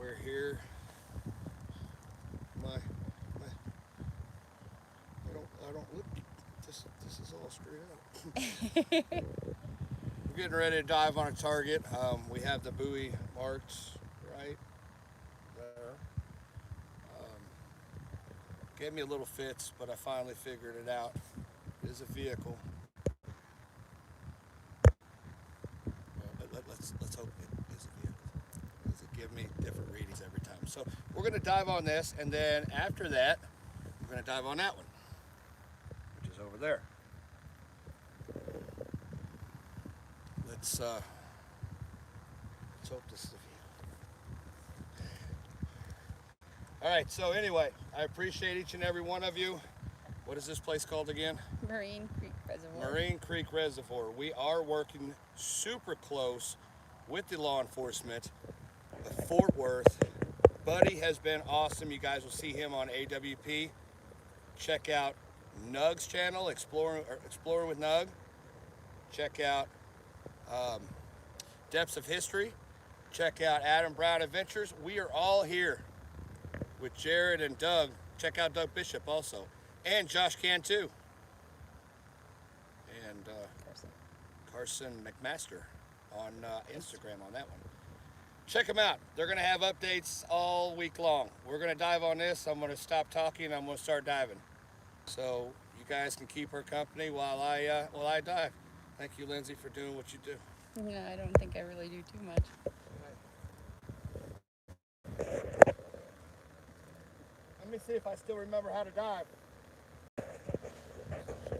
we're here. I don't look. This is all straight up. We're getting ready to dive on a target. We have the buoy marked right there. Um, Gave me a little fits, but I finally figured it out. It is a vehicle. Let's hope it is a vehicle. Because it gives me different readings every time. So we're going to dive on this, and then after that, we're going to dive on that one, which is over there. Let's hope this is a vehicle. All right. So anyway, I appreciate each and every one of you. What is this place called again? Marine Creek Reservoir. Marine Creek Reservoir. We are working super close with the law enforcement of Fort Worth. Buddy has been awesome. You guys will see him on AWP. Check out Nug's channel, Exploring with Nug. Check out Depths of History. Check out Adam Brown Adventures. We are all here with Jared and Doug. Check out Doug Bishop also. And Josh Cantu. And Carson McMaster on Instagram on that one. Check them out. They're going to have updates all week long. We're going to dive on this. I'm going to stop talking. I'm going to start diving. So you guys can keep her company while I dive. Thank you, Lindsay, for doing what you do. No, I don't think I really do too much. Let me see if I still remember how to dive.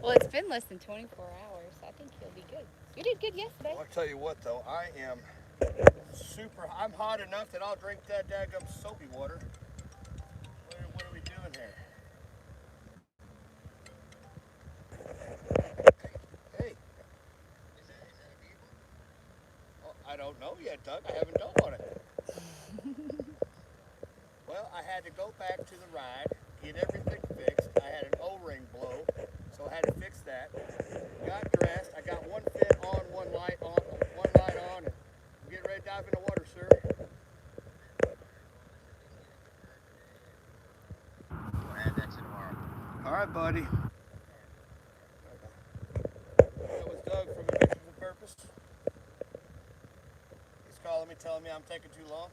Well, it's been less than 24 hours. I think you'll be good. You did good yesterday. Well, I'll tell you what, though. I am I'm hot enough that I'll drink that daggum soapy water. What are we doing here? Hey. Is that a vehicle? Oh, I don't know yet, Doug. I haven't dove on it. Well, I had to go back to the ride, get everything fixed. I had an O-ring blow, so I had to fix that. Got dressed. I got one fin on, one light on, and I'm getting ready to dive in the water, sir. We'll add that to tomorrow. All right, buddy. That was Doug from Adventures with Purpose. He's calling me, telling me I'm taking too long.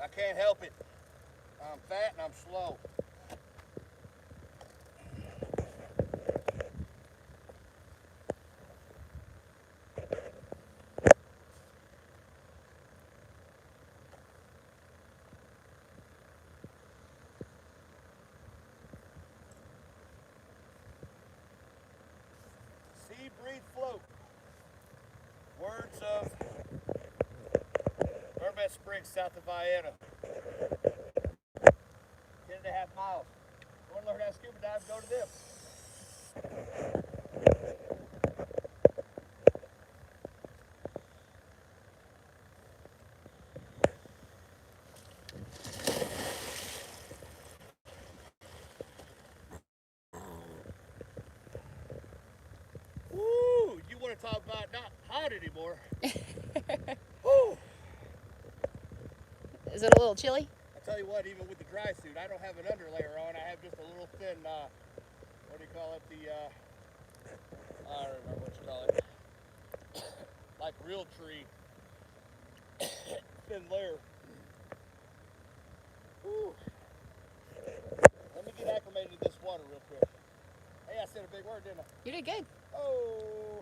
I can't help it. I'm fat and I'm slow. See, breathe, float. Words of Burnett Springs, south of Vienna. 10.5 miles. Want to learn how to scuba dive? Go to them. Woo! You want to talk about not hot anymore? Woo! Is it a little chilly? I tell you what, even with the dry suit, I don't have an underlayer on. I have just a little thin, what do you call it? I don't remember what you call it. Like real tree. Thin layer. Whew. Let me get acclimated to this water real quick. Hey, I said a big word, didn't I? You did good. Oh,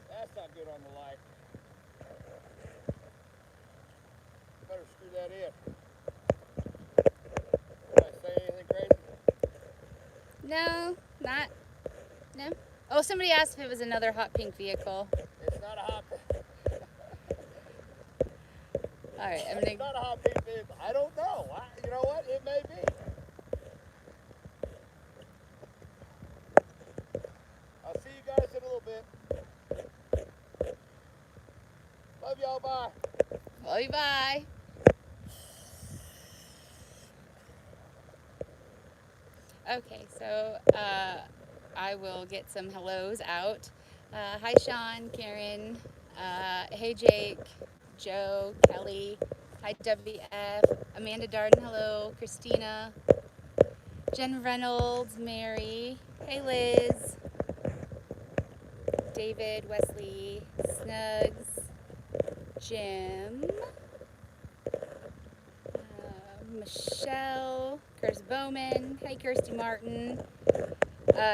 that's not good on the light. Better screw that in. Did I say anything crazy? No, not. No. Oh, somebody asked if it was another hot pink vehicle. It's not a hot. All right, I'm It's gonna. not a hot pink vehicle. I don't know. You know what? It may be. I'll see you guys in a little bit. Love y'all. Bye. Love you. Bye. Okay, so I will get some hellos out. Hi, Sean, Karen. Hey, Jake, Joe, Kelly, Hi, WF. Amanda Darden, hello. Christina. Jen Reynolds, Mary. Hey, Liz. David, Wesley, Snugs, Jim, Michelle, Curtis Bowman. Hey, Kirsty Martin.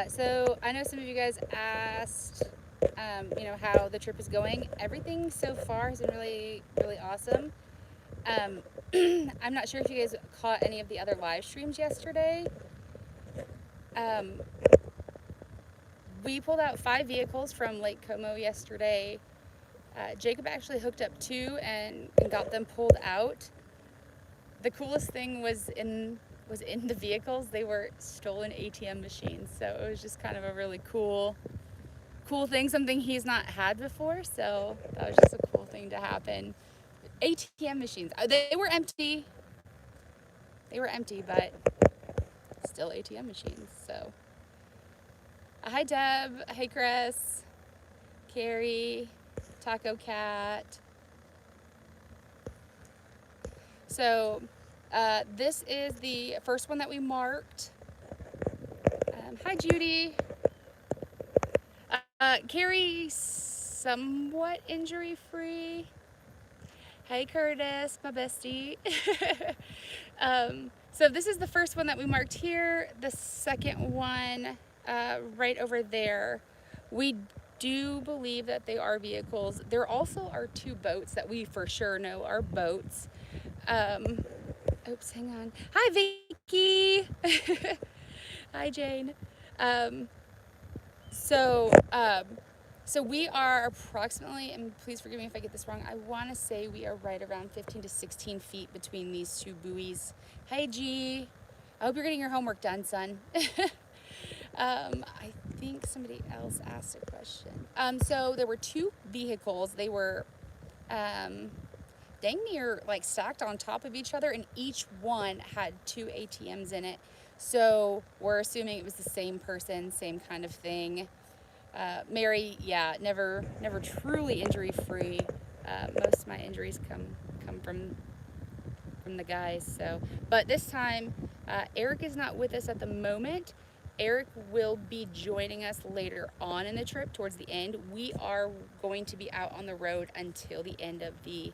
So I know some of you guys asked, how the trip is going. Everything so far has been really, really awesome. I'm not sure if you guys caught any of the other live streams yesterday. We pulled out 5 vehicles from Lake Como yesterday. Jacob actually hooked up 2 and got them pulled out. The coolest thing was in the vehicles. They were stolen ATM machines, so it was just kind of a really cool thing, something he's not had before. So that was just a cool thing to happen. ATM machines. They were empty. But still ATM machines. So hi Deb. Hey Chris. Carrie. Taco Cat. So this is the first one that we marked. Hi Judy. Carrie, somewhat injury free. Hey Curtis, my bestie. So this is the first one that we marked here. The second one right over there. We do believe that they are vehicles. There also are 2 boats that we for sure know are boats. Oops, hang on. Hi Vicky. Hi Jane. So we are approximately, and please forgive me if I get this wrong, I want to say we are right around 15 to 16 feet between these 2 buoys. Hey G, I hope you're getting your homework done, son. I think somebody else asked a question. So there were 2 vehicles. They were dang near like stacked on top of each other, and each one had 2 ATMs in it. So we're assuming it was the same person, same kind of thing. Mary, yeah, never truly injury free. Most of my injuries come from the guys. So, but this time, Eric is not with us at the moment. Eric will be joining us later on in the trip towards the end. We are going to be out on the road until the end of the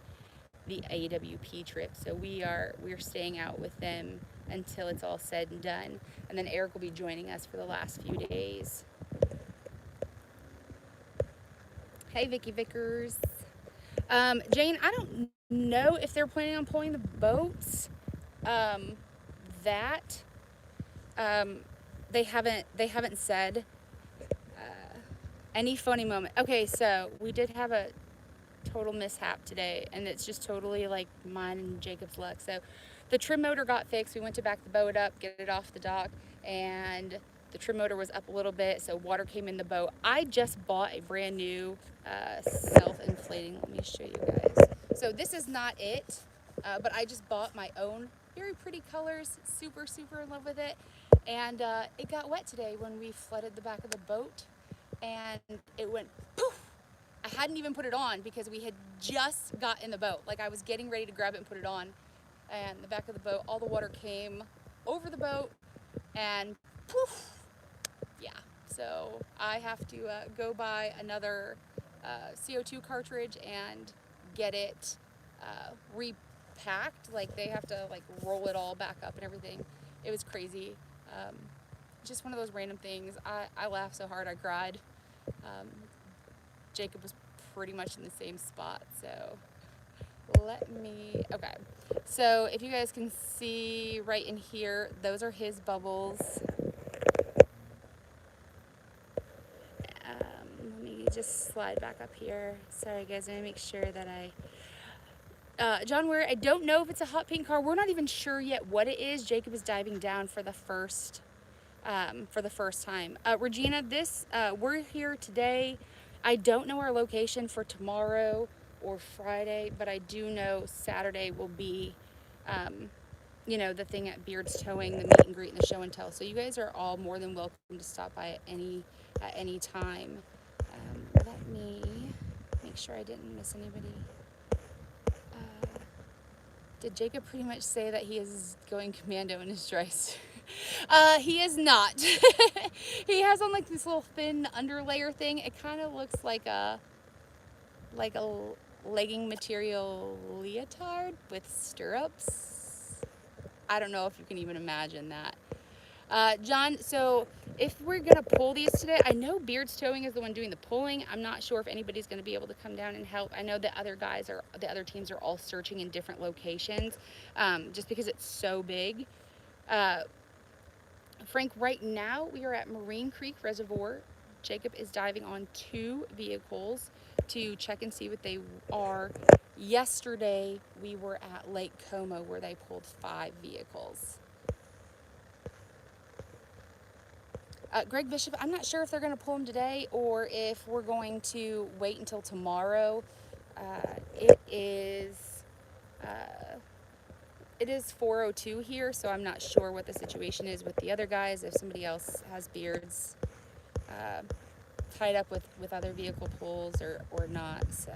AWP trip. So we're staying out with them until it's all said and done. And then Eric will be joining us for the last few days. Hey, Vicky Vickers. Jane, I don't know if they're planning on pulling the boats. They haven't said any funny moment. Okay, so we did have a total mishap today, and it's just totally like mine and Jacob's luck. So the trim motor got fixed. We went to back the boat up, get it off the dock, and the trim motor was up a little bit, so water came in the boat. I just bought a brand new self-inflating. Let me show you guys. So this is not it, but I just bought my own very pretty colors. Super in love with it. And it got wet today when we flooded the back of the boat, and it went poof. I hadn't even put it on because we had just got in the boat. Like I was getting ready to grab it and put it on, and the back of the boat, all the water came over the boat, and poof. Yeah, so I have to go buy another CO2 cartridge and get it repacked. Like they have to like roll it all back up and everything. It was crazy. Just one of those random things. I laughed so hard I cried. Jacob was pretty much in the same spot, so okay. So if you guys can see right in here, those are his bubbles. Let me just slide back up here. Sorry guys, I'm gonna make sure that John Ware, I don't know if it's a hot pink car. We're not even sure yet what it is. Jacob is diving down for the first time. Regina, we're here today. I don't know our location for tomorrow or Friday, but I do know Saturday will be, the thing at Beard's Towing, the meet and greet and the show and tell. So you guys are all more than welcome to stop by at any time. Let me make sure I didn't miss anybody. Did Jacob pretty much say that he is going commando in his dry suit? He is not. He has on like this little thin underlayer thing. It kind of looks like a legging material leotard with stirrups. I don't know if you can even imagine that. John, so if we're gonna pull these today, I know Beards Towing is the one doing the pulling. I'm not sure if anybody's gonna be able to come down and help. I know the other teams are all searching in different locations, just because it's so big. Frank, right now we are at Marine Creek Reservoir. Jacob is diving on 2 vehicles to check and see what they are. Yesterday we were at Lake Como where they pulled 5 vehicles. Greg Bishop, I'm not sure if they're going to pull them today or if we're going to wait until tomorrow. It is 4:02 here, so I'm not sure what the situation is with the other guys, if somebody else has beards tied up with other vehicle pulls or not. So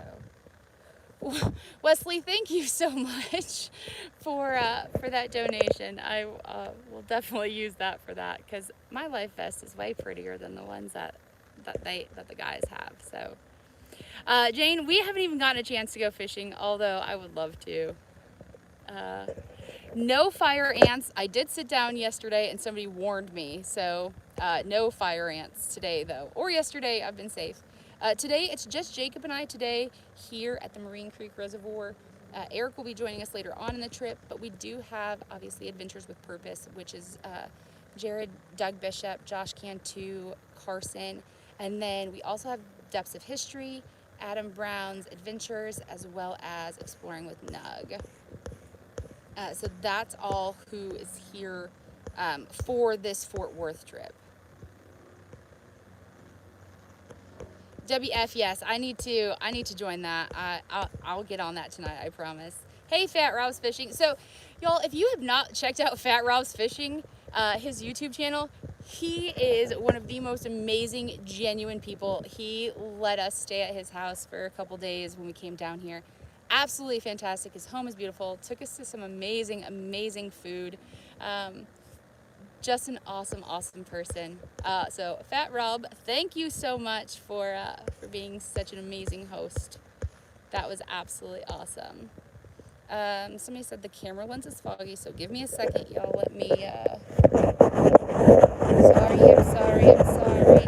Wesley, thank you so much for that donation. I will definitely use that for that, because my life vest is way prettier than the ones that the guys have. So Jane, we haven't even gotten a chance to go fishing, although I would love to. No fire ants. I did sit down yesterday and somebody warned me, so no fire ants today though, or yesterday. I've been safe. Today it's just Jacob and I today here at the Marine Creek Reservoir. Eric will be joining us later on in the trip, but we do have obviously Adventures with Purpose, which is Jared, Doug Bishop, Josh Cantu, Carson, and then we also have Depths of History, Adam Brown's Adventures, as well as Exploring with Nug. So that's all who is here for this Fort Worth trip. WF, yes, I need to join that. I'll get on that tonight, I promise. Hey, Fat Rob's Fishing. So, y'all, if you have not checked out Fat Rob's Fishing, his YouTube channel, he is one of the most amazing, genuine people. He let us stay at his house for a couple days when we came down here. Absolutely fantastic. His home is beautiful. Took us to some amazing, amazing food. Just an awesome, awesome person. So Fat Rob, thank you so much for being such an amazing host. That was absolutely awesome. Somebody said the camera lens is foggy, so give me a second, y'all. Let me, I'm sorry.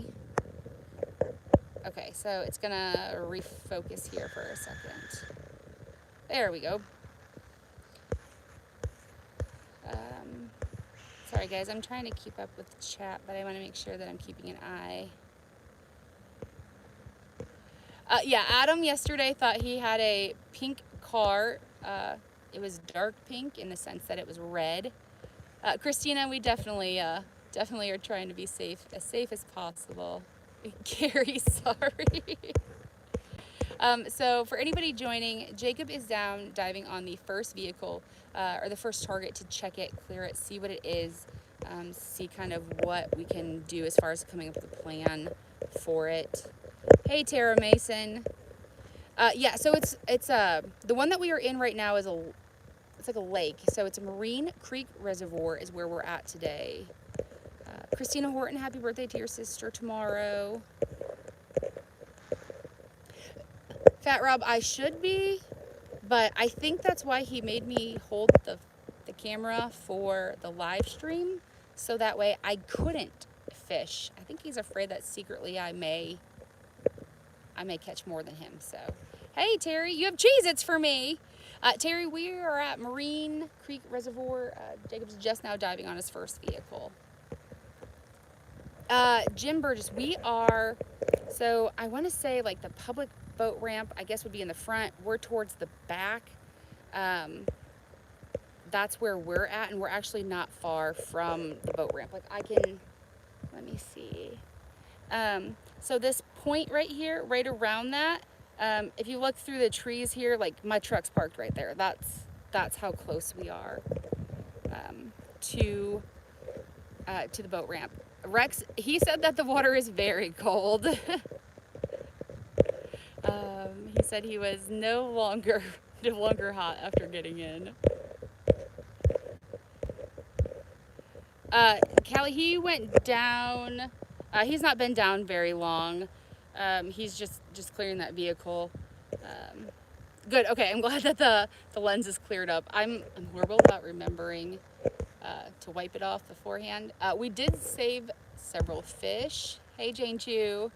Okay, so it's gonna refocus here for a second. There we go. Sorry guys, I'm trying to keep up with the chat, but I want to make sure that I'm keeping an eye. Yeah, Adam yesterday thought he had a pink car. It was dark pink in the sense that it was red. Christina, we definitely are trying to be as safe as possible. Gary, sorry. So for anybody joining, Jacob is down diving on the first vehicle, or the first target, to check it, clear it, see what it is, see kind of what we can do as far as coming up with a plan for it. Hey, Tara Mason. Yeah, so it's the one that we are in right now is it's like a lake. So it's a Marine Creek Reservoir is where we're at today. Christina Horton, happy birthday to your sister tomorrow. Fat Rob, I should be, but I think that's why he made me hold the camera for the live stream, so that way I couldn't fish. I think he's afraid that secretly I may catch more than him. So, hey Terry, you have Cheez-Its for me. Terry, we are at Marine Creek Reservoir. Jacob's just now diving on his first vehicle. Jim Burgess, we are, so I want to say like the public boat ramp, I guess, would be in the front. We're towards the back. That's where we're at, and we're actually not far from the boat ramp. Like let me see. So this point right here, right around that, if you look through the trees here, like my truck's parked right there. That's how close we are to the boat ramp. Rex, he said that the water is very cold. He said he was no longer hot after getting in. Callie, he went down. He's not been down very long. He's just clearing that vehicle. Good. Okay, I'm glad that the lens is cleared up. I'm horrible about remembering to wipe it off beforehand. We did save several fish. Hey, Jane Chu.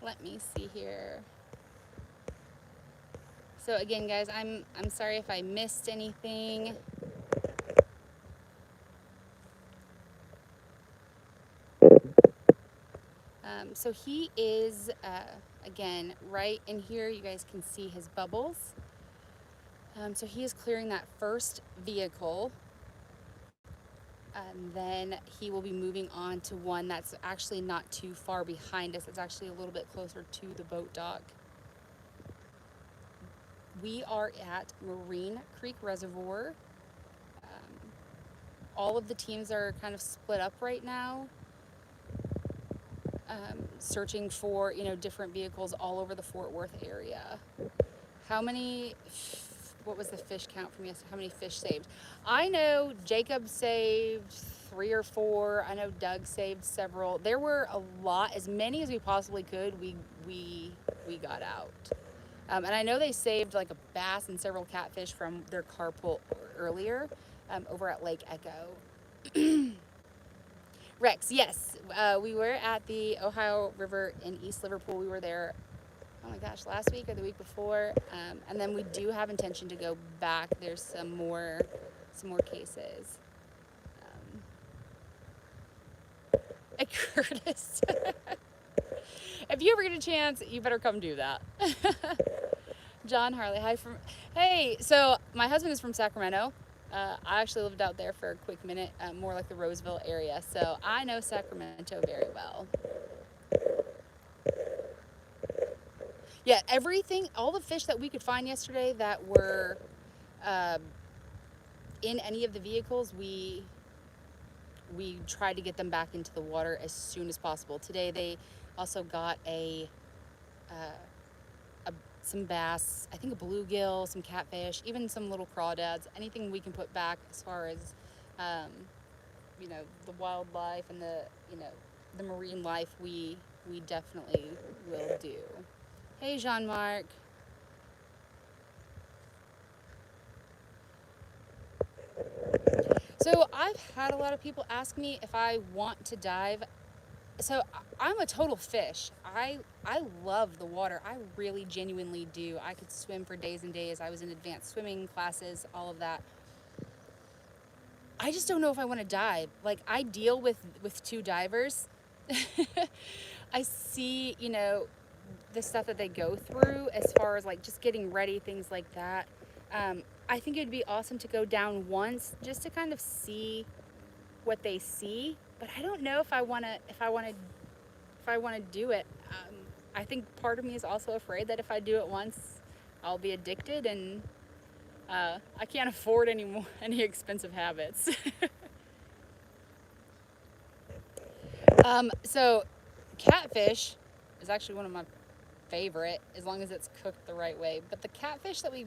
Let me see here. So again, guys, I'm sorry if I missed anything. So he is, again, right in here. You guys can see his bubbles. So he is clearing that first vehicle. And then he will be moving on to one that's actually not too far behind us. It's actually a little bit closer to the boat dock. We are at Marine Creek Reservoir. All of the teams are kind of split up right now, searching for, different vehicles all over the Fort Worth area. What was the fish count from yesterday? How many fish saved? I know Jacob saved 3 or 4. I know Doug saved several. There were a lot, as many as we possibly could. We got out. And I know they saved like a bass and several catfish from their carpool earlier over at Lake Echo. Rex, yes, we were at the Ohio River in East Liverpool. We were there, oh my gosh, last week or the week before. And then we do have intention to go back. There's some more cases. Hey, Curtis. If you ever get a chance, you better come do that. John Harley, hi from, hey, so my husband is from Sacramento. I actually lived out there for a quick minute, more like the Roseville area. So I know Sacramento very well. Yeah, everything, all the fish that we could find yesterday that were in any of the vehicles, we tried to get them back into the water as soon as possible. Today they also got some bass, I think a bluegill, some catfish, even some little crawdads, anything we can put back as far as, the wildlife and the marine life, we definitely will do. Hey, Jean-Marc. So I've had a lot of people ask me if I want to dive. So I'm a total fish. I love the water. I really genuinely do. I could swim for days and days. I was in advanced swimming classes, all of that. I just don't know if I want to dive. Like, I deal with 2 divers. I see, the stuff that they go through as far as like just getting ready, things like that. I think it'd be awesome to go down once just to kind of see what they see, but I don't know if I want to do it. I think part of me is also afraid that if I do it once, I'll be addicted, and I can't afford any expensive habits. So catfish is actually one of my favorite, as long as it's cooked the right way. But the catfish that we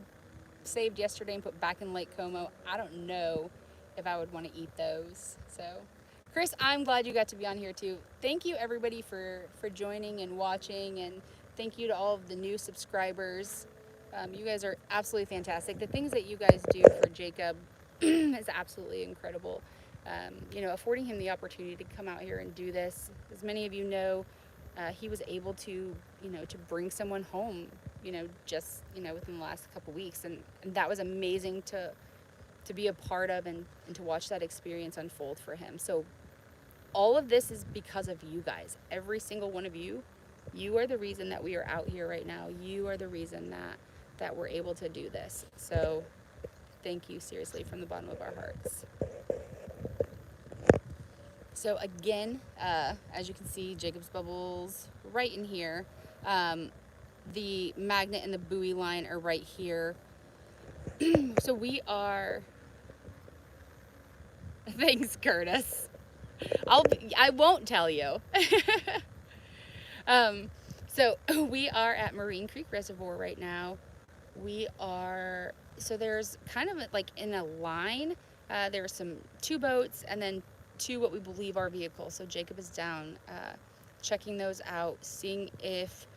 saved yesterday and put back in Lake Como, I don't know if I would want to eat those. So Chris, I'm glad you got to be on here too. Thank you everybody for joining and watching, and thank you to all of the new subscribers. You guys are absolutely fantastic. The things that you guys do for Jacob is absolutely incredible. Affording him the opportunity to come out here and do this. As many of you know, he was able to, to bring someone home, just, within the last couple weeks. And that was amazing to be a part of and to watch that experience unfold for him. So all of this is because of you guys. Every single one of you, you are the reason that we are out here right now. You are the reason that we're able to do this. So thank you, seriously, from the bottom of our hearts. So again, as you can see, Jacob's bubbles right in here. The magnet and the buoy line are right here. So we are, thanks Curtis. I won't tell you. So we are at Marine Creek Reservoir right now. So there's kind of like in a line, there are two boats and then two what we believe are vehicles. So Jacob is down, checking those out, seeing if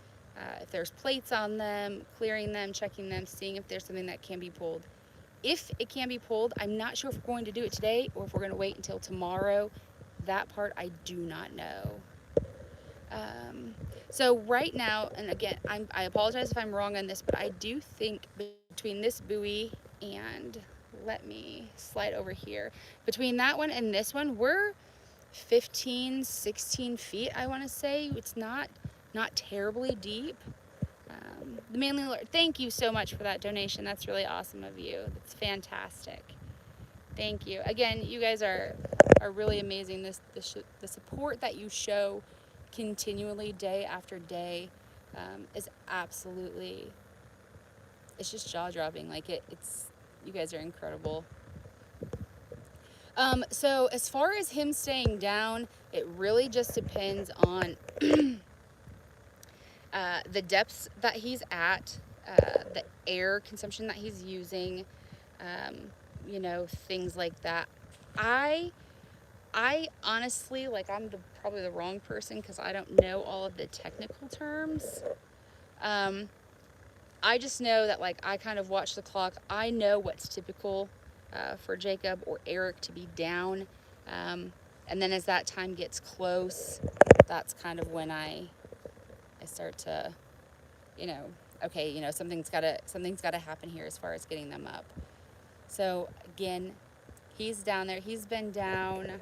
there's plates on them, clearing them, checking them, seeing if there's something that can be pulled. If it can be pulled, I'm not sure if we're going to do it today or if we're going to wait until tomorrow. That part I do not know. So right now, and again, I apologize if I'm wrong on this, but I do think between this buoy and, let me slide over here, between that one and this one, we're 15, 16 feet, I want to say. It's not terribly deep. The Manly Lord, thank you so much for that donation. That's really awesome of you. That's fantastic. Thank you. Again, you guys are really amazing. The support that you show continually day after day is absolutely, it's just jaw-dropping. Like it's you guys are incredible. So as far as him staying down, it really just depends on the depths that he's at, the air consumption that he's using, things like that. I honestly, like, I'm probably the wrong person because I don't know all of the technical terms. I just know that, like, I kind of watch the clock. I know what's typical for Jacob or Eric to be down. And then as that time gets close, that's kind of when I start to, okay, something's gotta happen here as far as getting them up. So again, he's down there. He's been down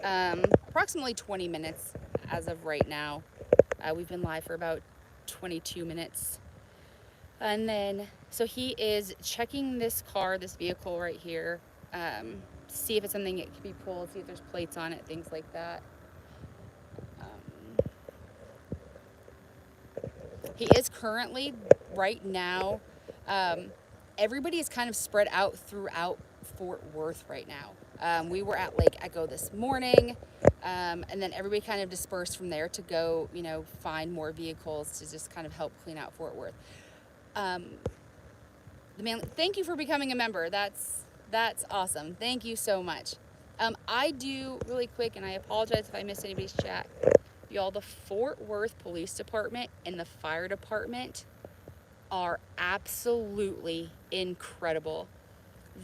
approximately 20 minutes as of right now. We've been live for about 22 minutes. And then, so he is checking this vehicle right here, see if it's something that can be pulled, see if there's plates on it, things like that. He is currently, right now, everybody is kind of spread out throughout Fort Worth right now. We were at Lake Echo this morning, and then everybody kind of dispersed from there to go, find more vehicles to just kind of help clean out Fort Worth. Thank you for becoming a member. That's awesome. Thank you so much. I do really quick, and I apologize if I missed anybody's chat. Y'all, the Fort Worth Police Department and the Fire Department are absolutely incredible.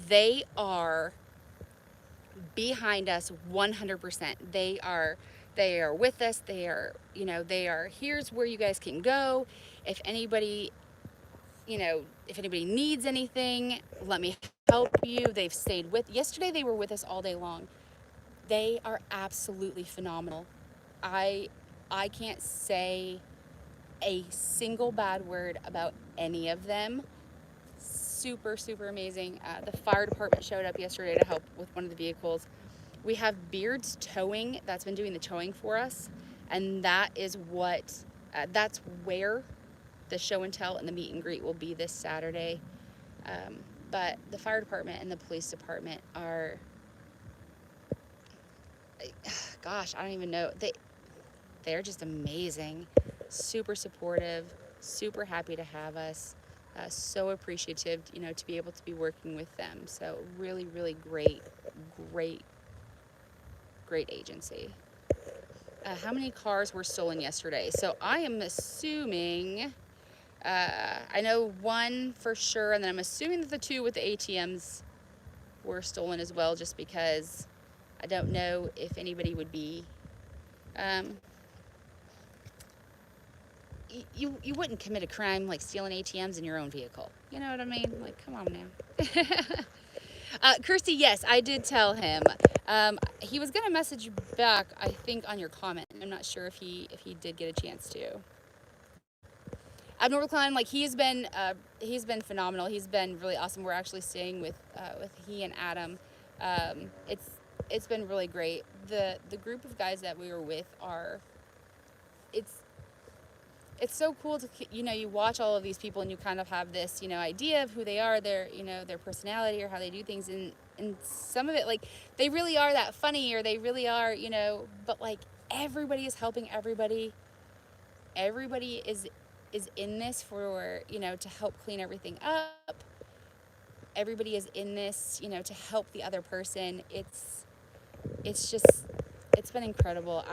They are behind us 100%. They are with us. They are, here's where you guys can go. If anybody needs anything, let me help you. Yesterday they were with us all day long. They are absolutely phenomenal. I can't say a single bad word about any of them. Super, super amazing. The fire department showed up yesterday to help with one of the vehicles. We have Beards Towing that's been doing the towing for us, and that is that's where the show and tell and the meet and greet will be this Saturday. But the fire department and the police department are, gosh, I don't even know. They're just amazing, super supportive, super happy to have us, so appreciative, to be able to be working with them. So really, really great agency. How many cars were stolen yesterday? So I am assuming, I know one for sure, and then I'm assuming that the two with the ATMs were stolen as well, just because I don't know if anybody would be, you wouldn't commit a crime like stealing ATMs in your own vehicle. You know what I mean? Like, come on now. Kirsty, yes, I did tell him. He was gonna message you back, I think, on your comment. I'm not sure if he did get a chance to. Abnormal Klein, like, he's been phenomenal. He's been really awesome. We're actually staying with he and Adam. It's been really great. The group of guys that we were with it's so cool to, you watch all of these people and you kind of have this, idea of who they are, their personality or how they do things. And some of it, like, they really are that funny, or they really are, but like, everybody is helping everybody. Everybody is is in this for, to help clean everything up. Everybody is in this, to help the other person. It's been incredible.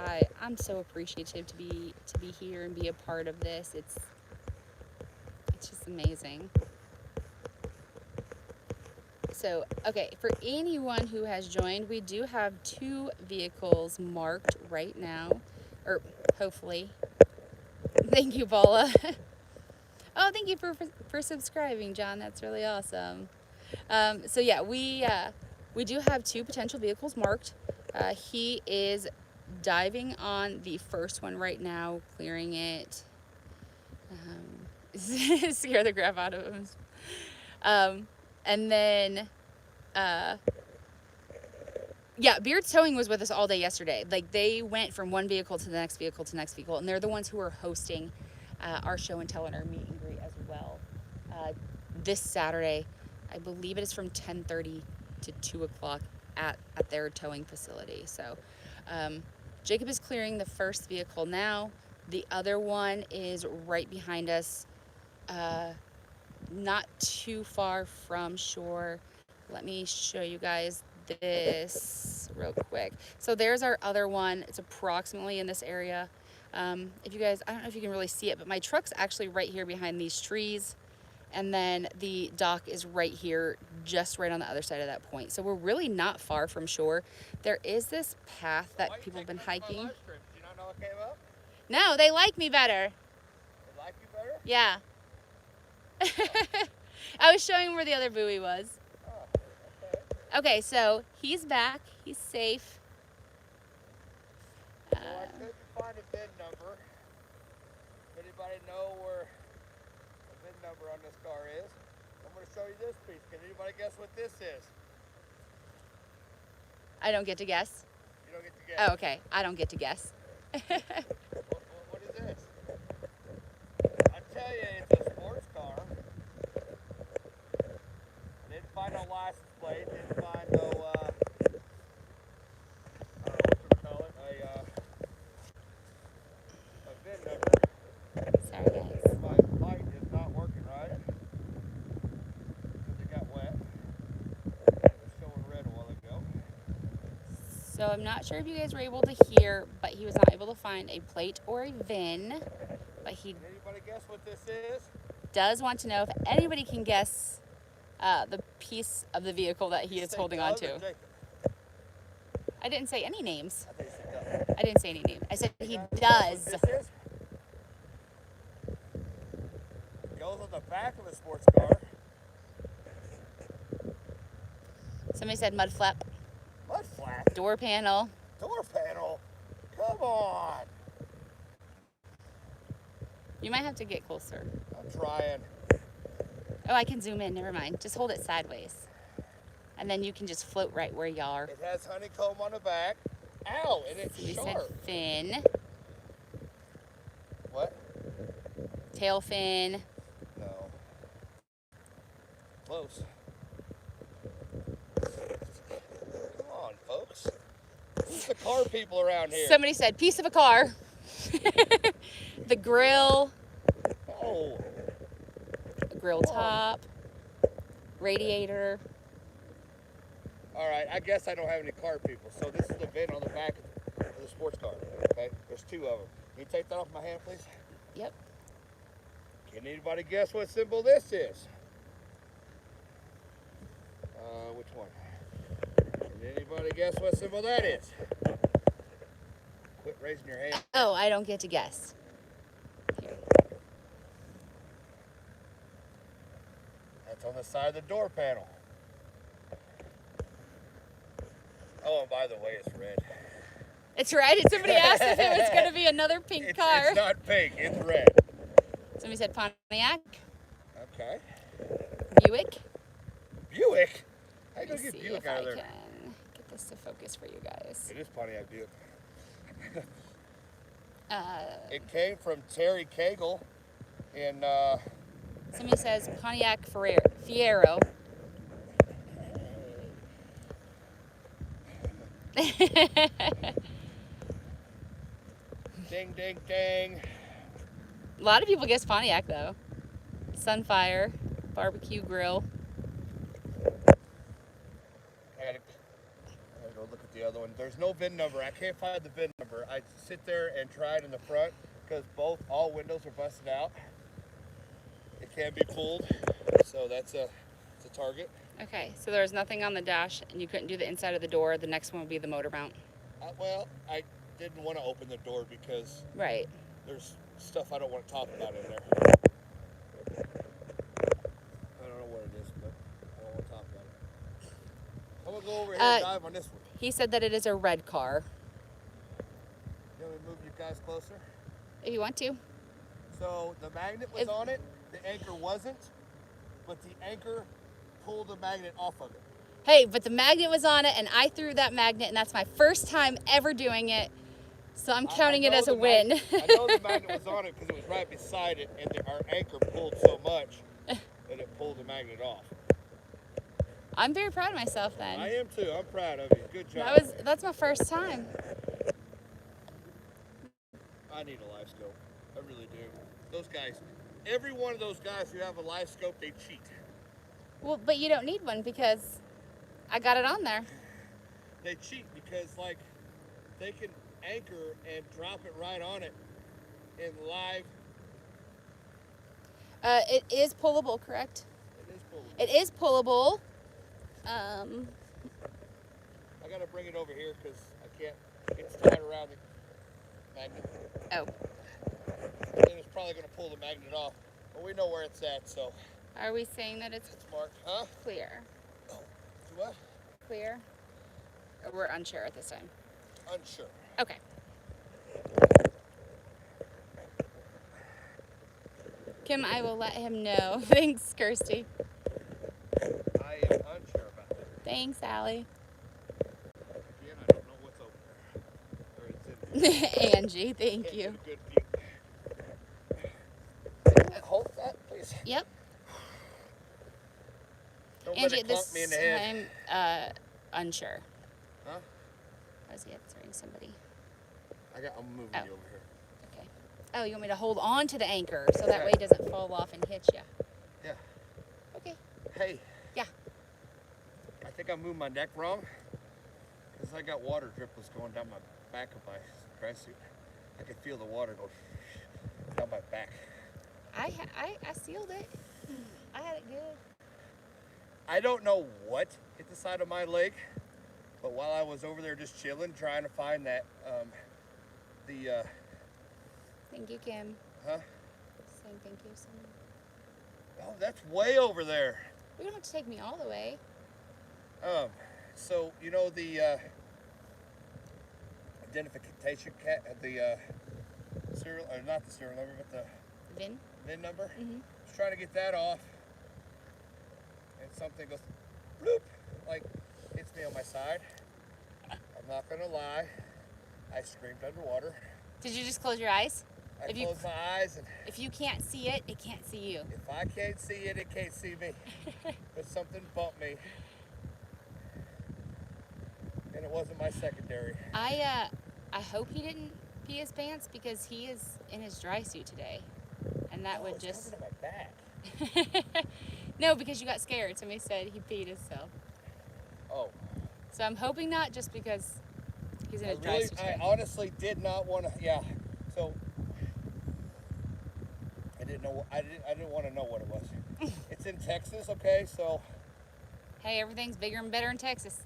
I'm so appreciative to be here and be a part of this. It's just amazing. So, okay, for anyone who has joined, we do have 2 vehicles marked right now, or hopefully. Thank you, Paula. Oh, thank you for subscribing, John. That's really awesome. So yeah, we do have 2 potential vehicles marked. He is diving on the first one right now, clearing it. Scare the crap out of him. And then, yeah, Beard's Towing was with us all day yesterday. Like, they went from one vehicle to the next vehicle to the next vehicle, and they're the ones who are hosting our show and tell and our meet and greet as well. This Saturday, I believe it is from 10:30 to 2 o'clock at their towing facility. So, Jacob is clearing the first vehicle now. The other one is right behind us, not too far from shore. Let me show you guys this real quick. So there's our other one. It's approximately in this area. If you guys, I don't know if you can really see it, but my truck's actually right here behind these trees. And then the dock is right here, just right on the other side of that point. So we're really not far from shore. There is this path that people have been hiking. Did you not know it came up? No, they like me better. They like you better? Yeah. I was showing him where the other buoy was. Oh, okay. Okay, so he's back. He's safe. Well, I couldn't find a VIN number. Does anybody know where the VIN number on this car is? I'm going to show you this piece. Can anybody guess what this is? I don't get to guess. You don't get to guess. Oh, okay. I don't get to guess. What is this? I tell you, it's a sports car. I didn't find no license plate. Didn't find no, I don't know what you call it, a VIN number. Sorry, guys. My light is not working right because it got wet. It was showing red a while ago. So I'm not sure if you guys were able to hear, but he was not able to find a plate or a VIN. But he Can anybody guess what this is? does want to know if anybody can guess the piece of the vehicle that he is holding on to. I didn't say any names. I think it's a Doug. I didn't say any names. I said he What does. this is? It goes on the back of the sports car. Somebody said mud flap, Mud flap. door panel. Door panel. Come on. You might have to get closer. I'm trying. Oh, I can zoom in. Never mind. Just hold it sideways. And then you can just float right where you are. It has honeycomb on the back. Ow, and it's We said sharp. fin, What? tail fin. No. Close. Come on, folks. Who's the car people around here? Somebody said piece of a car. The grill, Oh, grill top, radiator. all right. I guess I don't have any car people. So this is the VIN on the back of the sports car. Okay, there's 2 of them. Can you take that off my hand, please? Yep. Can anybody guess what symbol this is? Which one? Can anybody guess what symbol that is? Quit raising your hand. Oh, I don't get to guess. Here. That's on the side of the door panel. Oh, and by the way, it's red. It's right. Somebody asked if it was going to be another pink car. It's not pink, it's red. Somebody said Pontiac, Okay. Buick. Buick? How you Let gonna me get see Buick if out I of there? can get this to focus for you guys. It is Pontiac Buick. Uh, It came from Terry Cagle in, somebody says Pontiac Fiero. ding, ding, ding. A lot of people guess Pontiac though. Sunfire, barbecue grill. I gotta go look at the other one. There's no VIN number. I can't find the VIN number. I sit there and try it in the front because all windows are busted out. It can be pulled, so it's a target. Okay, so there's nothing on the dash, and you couldn't do the inside of the door. The next one would be the motor mount. Well, I didn't want to open the door because Right. there's stuff I don't want to talk about in there. I don't know what it is, but I don't want to talk about it. I'm gonna go over here and dive on this one. He said that it is a red car. Can we move you guys closer? If you want to. So the magnet was on it, the anchor wasn't, but the anchor pulled the magnet off of it. Hey, but the magnet was on it, and I threw that magnet, and that's my first time ever doing it. So I'm counting it as a win. I know the magnet was on it because it was right beside it, and our anchor pulled so much that it pulled the magnet off. I'm very proud of myself then. I am too. I'm proud of you. Good job. That's my first time. I need a live scope. I really do. Those guys, every one of those guys who have a live scope, they cheat. Well, but you don't need one because I got it on there. They cheat because, like, they can anchor and drop it right on it in live. It is pullable, correct? It is pullable. It is pullable. I gotta bring it over here because I can't. It's tied around the magnet. Oh. And it's probably gonna pull the magnet off, but we know where it's at, so. Are we saying that it's Mark, huh? clear? Oh, what? Clear? Or we're unsure at this time? Unsure. Okay. Kim, I will let him know. Thanks, Kirsty. I am unsure about that. Thanks, Allie. Again, I don't know what's over there. Or it's in Angie, thank Can't you. get a good view. Hold that, please. Yep. Don't Angie, let at it clunk this me in the head. time, unsure. Huh? I was answering somebody. I'm moving Oh. you over here. Okay. Oh, you want me to hold on to the anchor so that Yeah. way it doesn't fall off and hit you? Yeah. Okay. Hey. Yeah. I think I moved my neck wrong because I got water driplets going down my back of my dry suit. I could feel the water go down my back. I sealed it. I had it good. I don't know what hit the side of my leg, but while I was over there just chilling, trying to find that, Thank you, Kim. huh? Saying thank you. Oh, that's way over there. You don't have to take me all the way. So, you know the, identification the, serial, or not the serial number, but the VIN? VIN number? Mm-hmm. I was trying to get that off, and something goes bloop, like hits me on my side. I'm not gonna lie, I screamed underwater. Did you just close your eyes? I closed my eyes, and If you can't see it, it can't see you. if I can't see it, it can't see me. But something bumped me, and it wasn't my secondary. I hope he didn't pee his pants because he is in his dry suit today, and that would it's just. coming to my back. No, because you got scared. Somebody said he peed himself. Oh. So I'm hoping not, just because he's in his dry suit. I today. honestly did not want to. Yeah. So I didn't know. I didn't want to know what it was. It's in Texas, okay? So Hey, everything's bigger and better in Texas.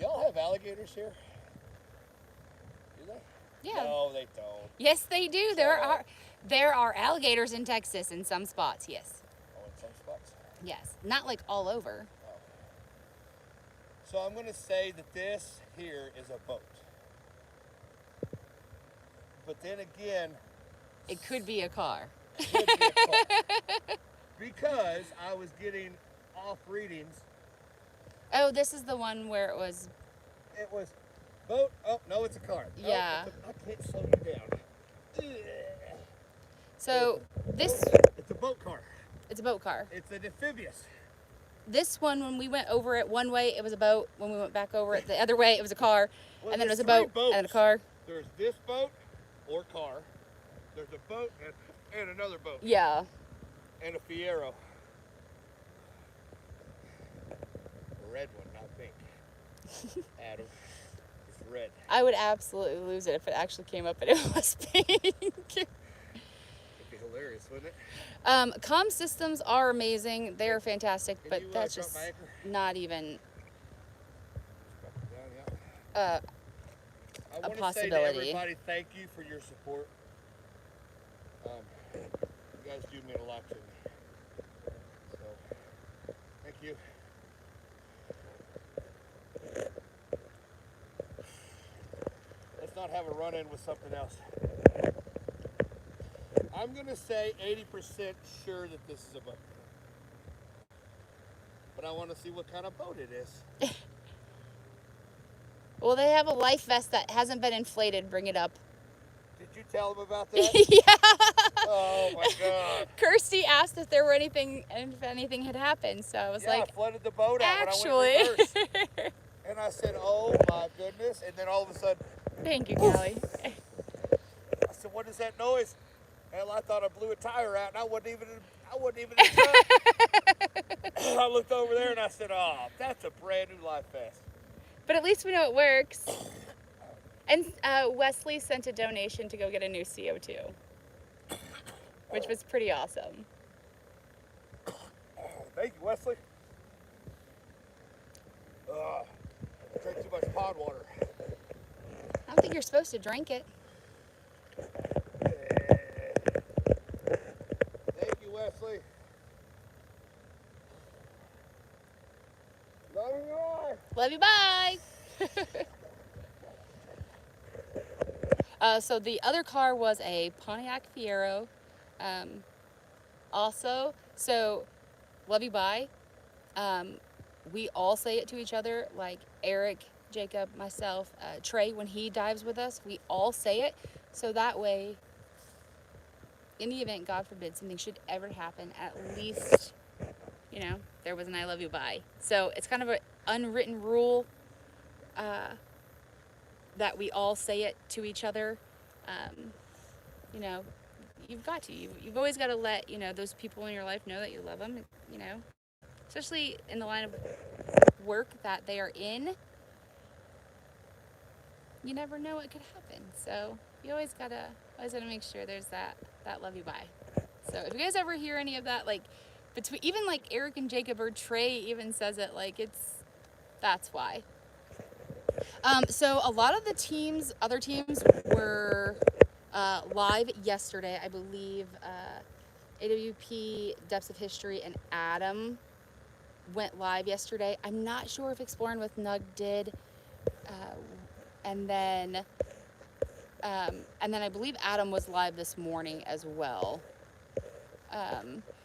y'all have alligators here? Do they? Yeah. No, they don't. Yes, they do. Shut There up. are alligators in Texas in some spots. Yes. Oh, in some spots. Yes. Not like all over. Oh. So I'm gonna say that this here is a boat. But then again, It could be a car. it could be a car. Because I was getting off readings. Oh, this is the one where it was. It was boat. Oh no, it's a car. No, Yeah. I can't slow you down. So this, It's a boat car. it's a boat car. It's an amphibious. This one, when we went over it one way, it was a boat. When we went back over it the other way, it was a car. Well, And then it was there's a boat, three and then a car. There's this boat, or car. There's a boat and another boat. Yeah. And a Fiero. A red one, not pink. Adam, it's red. I would absolutely lose it if it actually came up and it was pink. It'd be hilarious, wouldn't it? Comm systems are amazing. They are fantastic, Can but you, that's drop just my anchor? not even Drop it down, yeah. I want to say to possibility. everybody, thank you for your support. You guys do mean a lot to me. So, thank you. Let's not have a run-in with something else. I'm going to say 80% sure that this is a boat. But I want to see what kind of boat it is. Well, they have a life vest that hasn't been inflated. Bring it up. Did you tell them about that? Yeah. Oh my God. Kirsty asked if there were anything, and if anything had happened. So I was like, I flooded the boat out actually. when I went in reverse. And I said, oh my goodness. And then all of a sudden, Thank you, Callie. I said, what is that noise? Hell, I thought I blew a tire out and I wasn't even in front. I looked over there and I said, oh, that's a brand new life vest. But at least we know it works. And Wesley sent a donation to go get a new CO2, which was pretty awesome. Thank you, Wesley. Drink too much pond water. I don't think you're supposed to drink it. Thank you, Wesley. Love you, bye. Love you, bye. So the other car was a Pontiac Fiero. Also, so love you, bye. We all say it to each other, like Eric, Jacob, myself, Trey, when he dives with us, we all say it. So that way, in the event, God forbid, something should ever happen, at least, you know, there was an I love you, bye. So it's kind of an unwritten rule that we all say it to each other. You know, you've got to. You've always got to let, you know, those people in your life know that you love them, you know, especially in the line of work that they are in. You never know what could happen. So you always gotta make sure there's that love you bye. So if you guys ever hear any of that, like between even like Eric and Jacob or Trey even says it, like that's why. So a lot of the other teams were live yesterday. I believe AWP, Depths of History, and Adam went live yesterday. I'm not sure if Exploring with Nug did. And then I believe Adam was live this morning as well.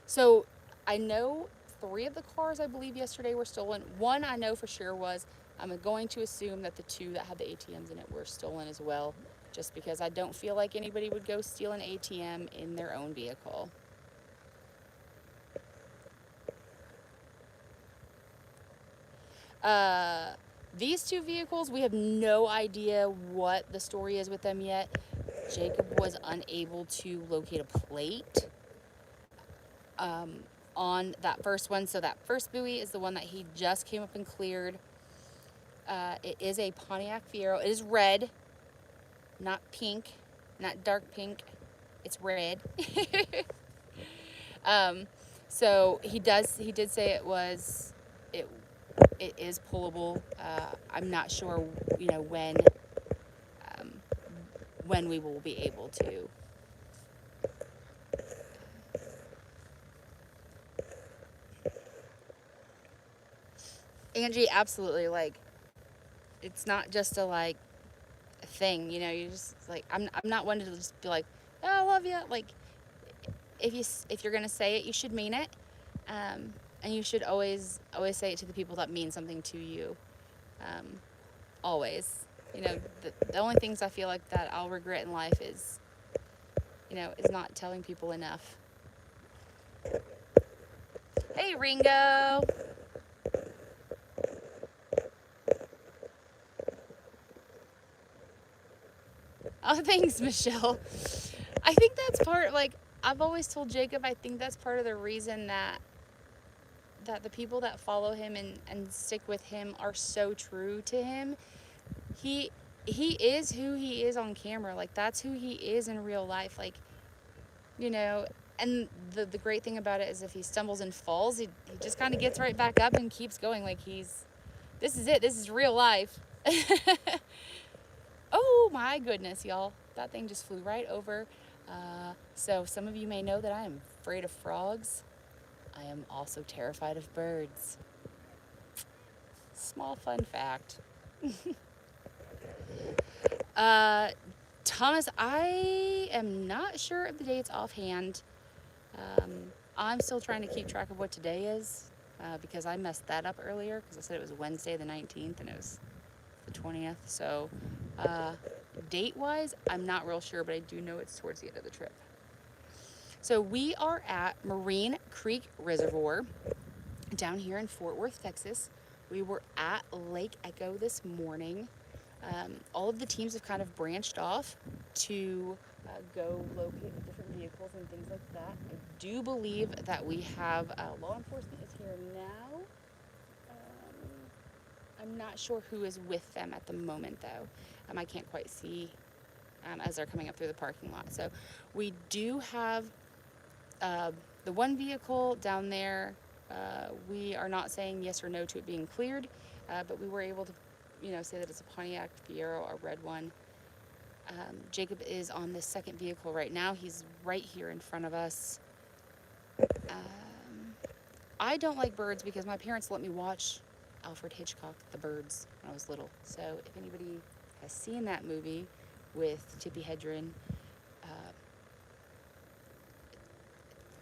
So I know 3 of the cars I believe yesterday were stolen. One I know for sure was. I'm going to assume that the 2 that had the ATMs in it were stolen as well, just because I don't feel like anybody would go steal an ATM in their own vehicle. These 2 vehicles, we have no idea what the story is with them yet. Jacob was unable to locate a plate on that first one. So that first buoy is the one that he just came up and cleared. It is a Pontiac Fiero. It is red, not pink, not dark pink. It's red. So he did say it is pullable. I'm not sure, you know, when we will be able to. Angie, absolutely, like, it's not just a thing, you know. You just like, I'm not one to just be like, oh, I love you. Like, if you're gonna say it, you should mean it, and you should always say it to the people that mean something to you. Always, you know, the only things I feel like that I'll regret in life is, you know, is not telling people enough. Hey, Ringo. Oh, thanks, Michelle. I think that's part, like, I've always told Jacob, I think that's part of the reason that the people that follow him and stick with him are so true to him. He is who he is on camera. Like, that's who he is in real life. Like, you know, and the great thing about it is if he stumbles and falls, he just kind of gets right back up and keeps going. Like, this is it. This is real life. Oh my goodness, y'all. That thing just flew right over. So some of you may know that I am afraid of frogs. I am also terrified of birds. Small fun fact. Thomas, I am not sure of the dates offhand. I'm still trying to keep track of what today is because I messed that up earlier because I said it was Wednesday the 19th and it was the 20th. So date-wise, I'm not real sure, but I do know it's towards the end of the trip. So we are at Marine Creek Reservoir down here in Fort Worth, Texas. We were at Lake Echo this morning. All of the teams have kind of branched off to go locate the different vehicles and things like that. I do believe that we have law enforcement is here now. I'm not sure who is with them at the moment, though. I can't quite see as they're coming up through the parking lot. So we do have the one vehicle down there. We are not saying yes or no to it being cleared, but we were able to, say that it's a Pontiac Fiero, a red one. Jacob is on this second vehicle right now. He's right here in front of us. I don't like birds because my parents let me watch Alfred Hitchcock, The Birds, when I was little. So if anybody has seen that movie with Tippi Hedren,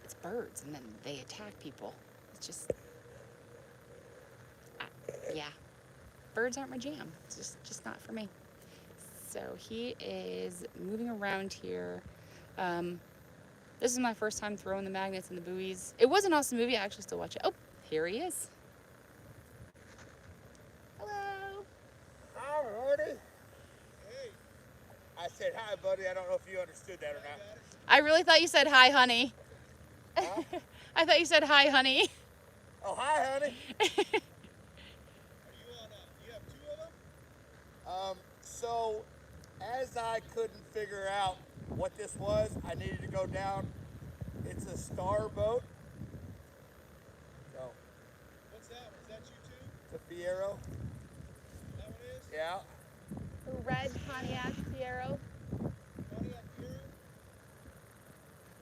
it's birds and then they attack people. It's just, yeah, birds aren't my jam. It's just not for me. So he is moving around here. This is my first time throwing the magnets and the buoys. It was an awesome movie. I actually still watch it. Oh, here he is. Hello. Hi, buddy. Hey. I said hi, buddy. I don't know if you understood that or not. I really thought you said hi, honey. Huh? I thought you said hi, honey. Oh, hi, honey. Are you on? You have two of them? So, as I couldn't figure out what this was, I needed to go down. It's a star boat. So. What's that? Is that you too? It's a Fiero. That one is? Yeah. Red Pontiac Fiero. Pontiac Fiero?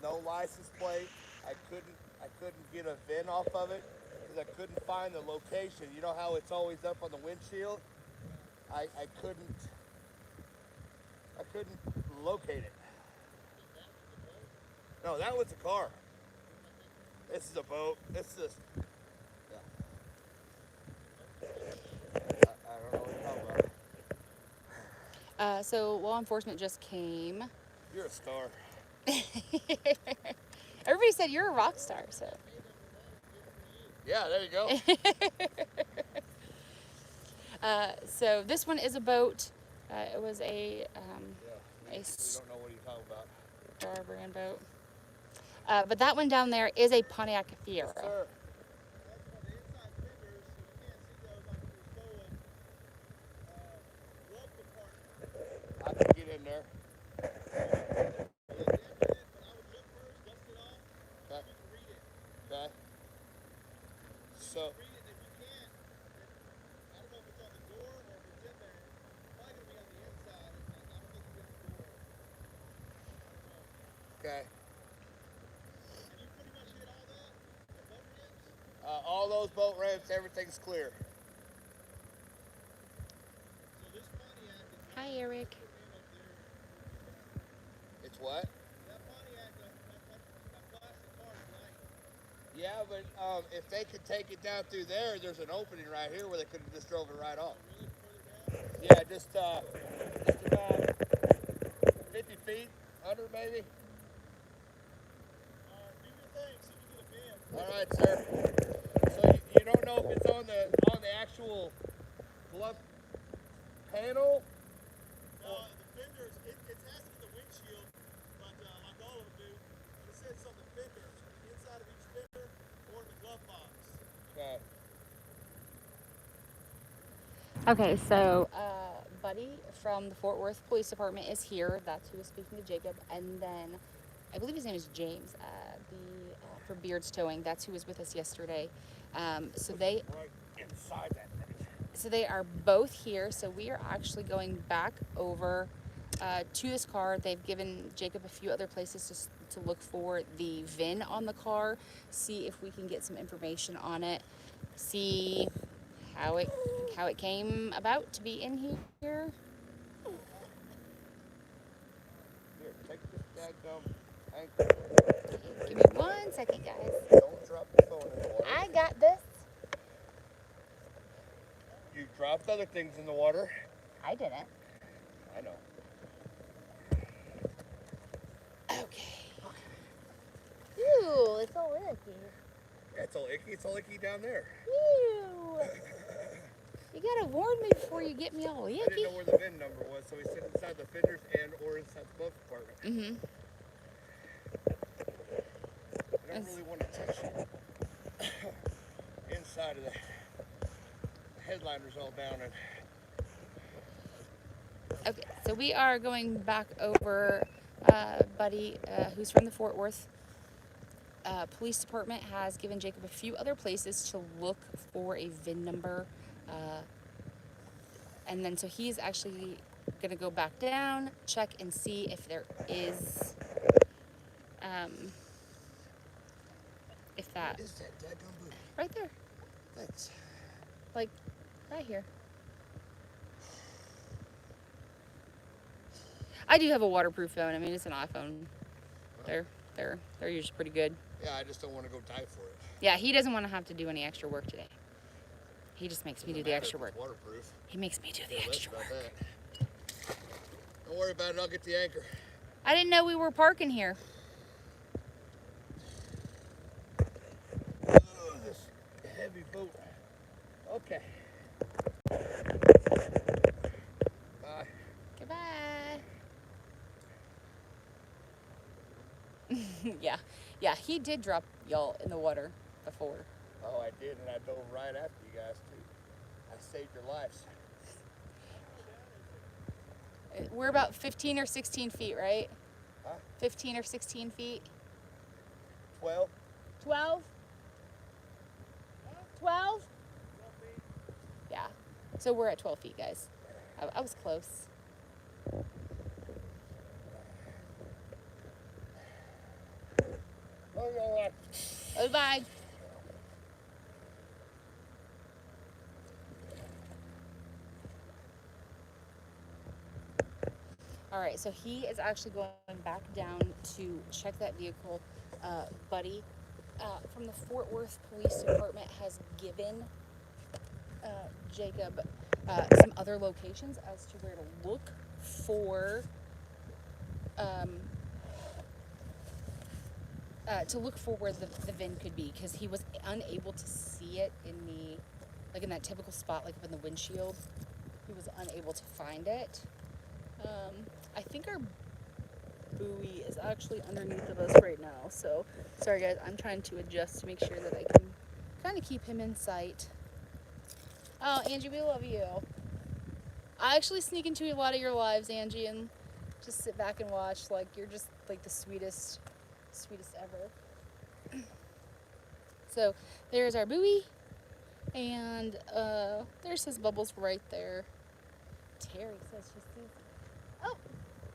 No license plate. I couldn't get a VIN off of it because I couldn't find the location. You know how it's always up on the windshield? I couldn't locate it. No, that was a car. This is a boat. This is yeah. I don't know what you're talking about. So law enforcement just came. You're a star. Everybody said you're a rock star, so. Yeah, there you go. So this one is a boat. It was a You don't know what you're talking about. Star brand boat. But that one down there is a Pontiac Fiero. Yes, sir. I can get in there. Okay. So. Okay. And you pretty much hit all that? The boat ramps? All those boat ramps, everything's clear. So this Pontiac is Hi, Eric. It's what? That Pontiac, that plastic car is light. Yeah, but if they could take it down through there, there's an opening right here where they could have just drove it right off. Really? Further down? Yeah, just about 50 feet, 100 maybe. All right, sir. So you don't know if it's on the actual glove panel? No, the fenders. It's Okay, so Buddy from the Fort Worth Police Department is here. That's who was speaking to Jacob. And then I believe his name is James, for Beards Towing. That's who was with us yesterday. So they Right inside that thing. so they are both here. So we are actually going back over to this car. They've given Jacob a few other places to look for the VIN on the car, see if we can get some information on it, see how it came about to be in here. Here, take this dadgum anchor. Give me 1 second, guys. Don't drop the phone in the water. I got this. You dropped other things in the water. I didn't. I know. Okay. Ew, it's all icky. Yeah, it's all icky. It's all icky down there. Ew. You gotta warn me before you get me all I icky. didn't know where the VIN number was, so we sit inside the fenders and or inside the glove compartment. Mm-hmm. I don't really want to touch inside of the headliners all down and Okay, so we are going back over. Buddy, who's from the Fort Worth Police Department, has given Jacob a few other places to look for a VIN number. And then so he's actually going to go back down, check and see if there is, if that, is that dadgum booty? right there, Thanks. like right here. I do have a waterproof phone. I mean, it's an iPhone. They're usually pretty good. Yeah, I just don't want to go dive for it. Yeah, he doesn't want to have to do any extra work today. He just makes me do the extra work. Waterproof. He makes me do the Less extra about work. that. Don't worry about it. I'll get the anchor. I didn't know we were parking here. Ugh, this heavy boat. Okay. Bye. Goodbye. Yeah, he did drop y'all in the water before. Oh, I did, and I dove right after you guys too. I saved your lives. We're about 15 or 16 feet, right? Huh? 15 or 16 feet. 12. 12? 12? Yeah. So we're at 12 feet, guys. I was close. Oh, you're all right. Bye. All right, so he is actually going back down to check that vehicle. Buddy from the Fort Worth Police Department has given Jacob some other locations as to where to look for where the VIN could be, because he was unable to see it in that typical spot, like up in the windshield. He was unable to find it. I think our buoy is actually underneath of us right now, so sorry guys, I'm trying to adjust to make sure that I can kind of keep him in sight. Oh, Angie, we love you. I actually sneak into a lot of your lives, Angie, and just sit back and watch. Like, you're just like the sweetest ever. So there's our buoy, and there's his bubbles right there. Terry says she sees it. Oh,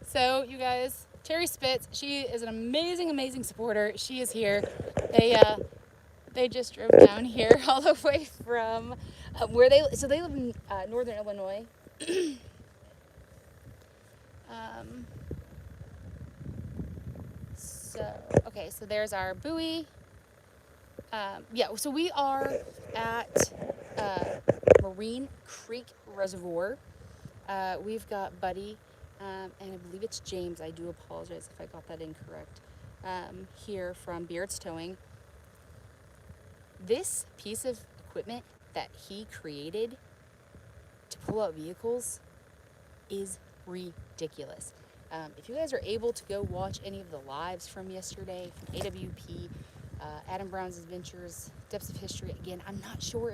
so you guys, Terry Spitz, she is an amazing supporter. She is here. They just drove down here all the way from where they live in northern Illinois. So there's our buoy. So we are at Marine Creek Reservoir. We've got Buddy, and I believe it's James. I do apologize if I got that incorrect. Here from Beards Towing. This piece of equipment that he created to pull out vehicles is ridiculous. If you guys are able to go watch any of the lives from yesterday, from AWP, Adam Brown's Adventures, Depths of History, again, I'm not sure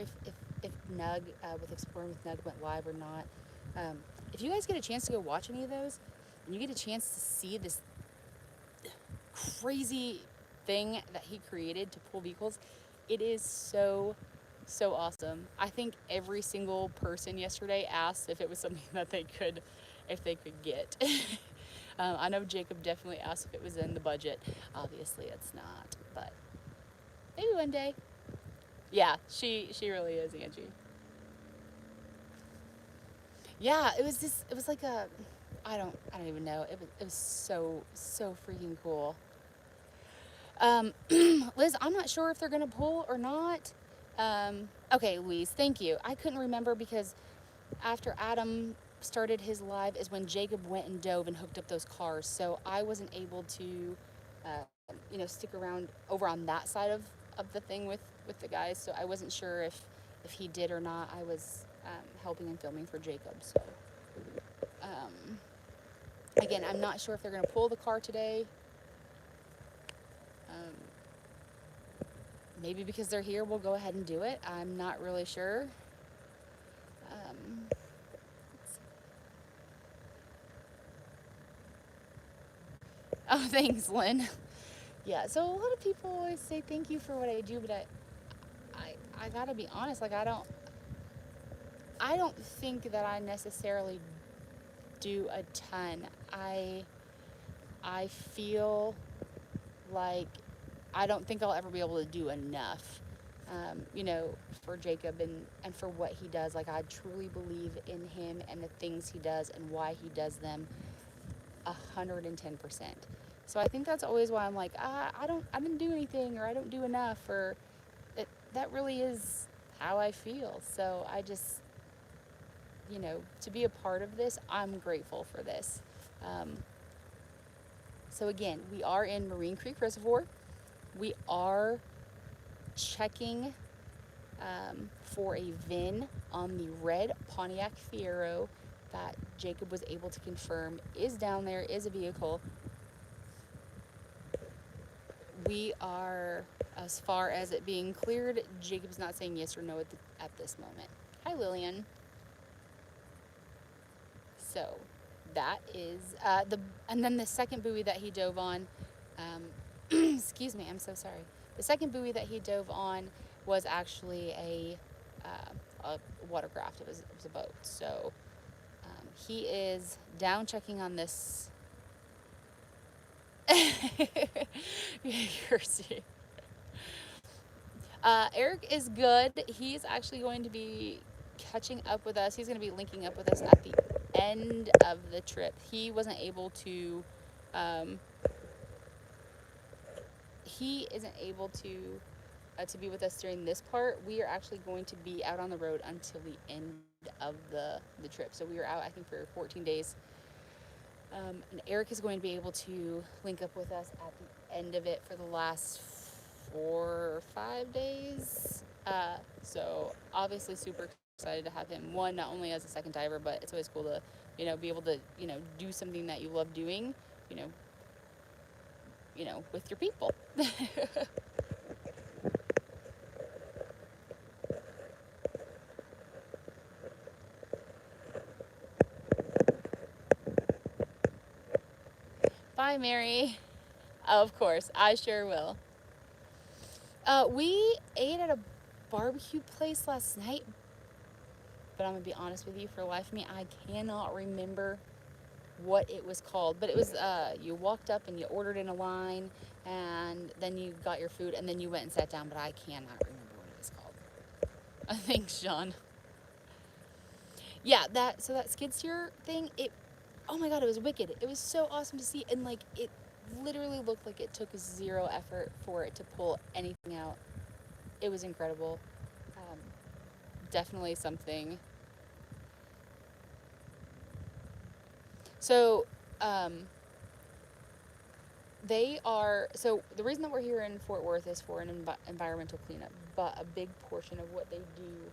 if if Nug with Exploring with Nug went live or not. If you guys get a chance to go watch any of those, and you get a chance to see this crazy thing that he created to pull vehicles, it is so awesome. I think every single person yesterday asked if it was something that they could get. I know Jacob definitely asked if it was in the budget. Obviously it's not, but maybe one day. Yeah, she really is, Angie. Yeah, it was like a, I don't even know. It was so freaking cool. Liz, I'm not sure if they're gonna pull or not. Okay, Louise, thank you. I couldn't remember because after Adam started his live is when Jacob went and dove and hooked up those cars. So I wasn't able to, stick around over on that side of the thing with the guys. So I wasn't sure if he did or not. I was helping and filming for Jacob. So again, I'm not sure if they're gonna pull the car today. Maybe because they're here, we'll go ahead and do it. I'm not really sure. Oh, thanks, Lynn. Yeah, so a lot of people always say thank you for what I do, but I gotta be honest, like I don't think that I necessarily do a ton. I feel like I don't think I'll ever be able to do enough, for Jacob and for what he does. Like I truly believe in him and the things he does and why he does them 110%. So I think that's always why I'm like, I didn't do anything, or I don't do enough, or that really is how I feel. So I just, to be a part of this, I'm grateful for this. So again, we are in Marine Creek Reservoir. We are checking for a VIN on the red Pontiac Fiero that Jacob was able to confirm is down there, is a vehicle. We are, as far as it being cleared, Jacob's not saying yes or no at this moment. Hi, Lillian. So that is and then the second buoy that he dove on, excuse me, I'm so sorry. The second buoy that he dove on was actually a watercraft. It was a boat. So he is down checking on this. Eric is good. He's actually going to be catching up with us. He's going to be linking up with us at the end of the trip. He wasn't able to, he isn't able to be with us during this part. We are actually going to be out on the road until the end of the trip. So we are out, I think, for 14 days. And Eric is going to be able to link up with us at the end of it for the last 4 or 5 days. So obviously super excited to have him. One, not only as a second diver, but it's always cool to, be able to, do something that you love doing, with your people. Bye, Mary. Of course, I sure will. We ate at a barbecue place last night, but I'm gonna be honest with you, for the life of me, I cannot remember what it was called. But it was, you walked up and you ordered in a line, and then you got your food, and then you went and sat down, but I cannot remember what it was called. Thanks, Sean. Yeah, that skid steer thing, oh my God, it was wicked. It was so awesome to see, and like, it literally looked like it took 0 effort for it to pull anything out. It was incredible. Definitely something. So so the reason that we're here in Fort Worth is for an environmental cleanup, but a big portion of what they do,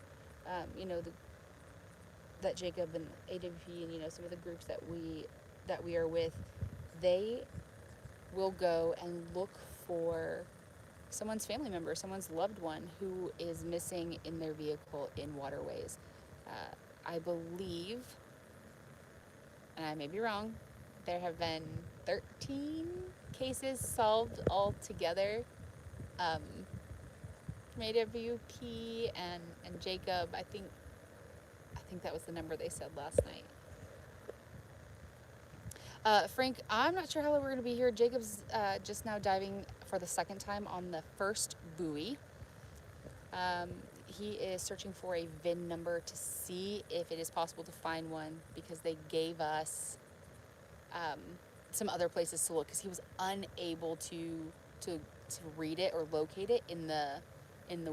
that Jacob and AWP and, some of the groups that we are with, they will go and look for someone's family member, someone's loved one who is missing in their vehicle in waterways. I believe, and I may be wrong, there have been 13 cases solved altogether. WP and Jacob, I think that was the number they said last night. Frank, I'm not sure how long we're going to be here. Jacob's just now diving for the second time on the first buoy. He is searching for a VIN number to see if it is possible to find one, because they gave us some other places to look, because he was unable to read it or locate it in the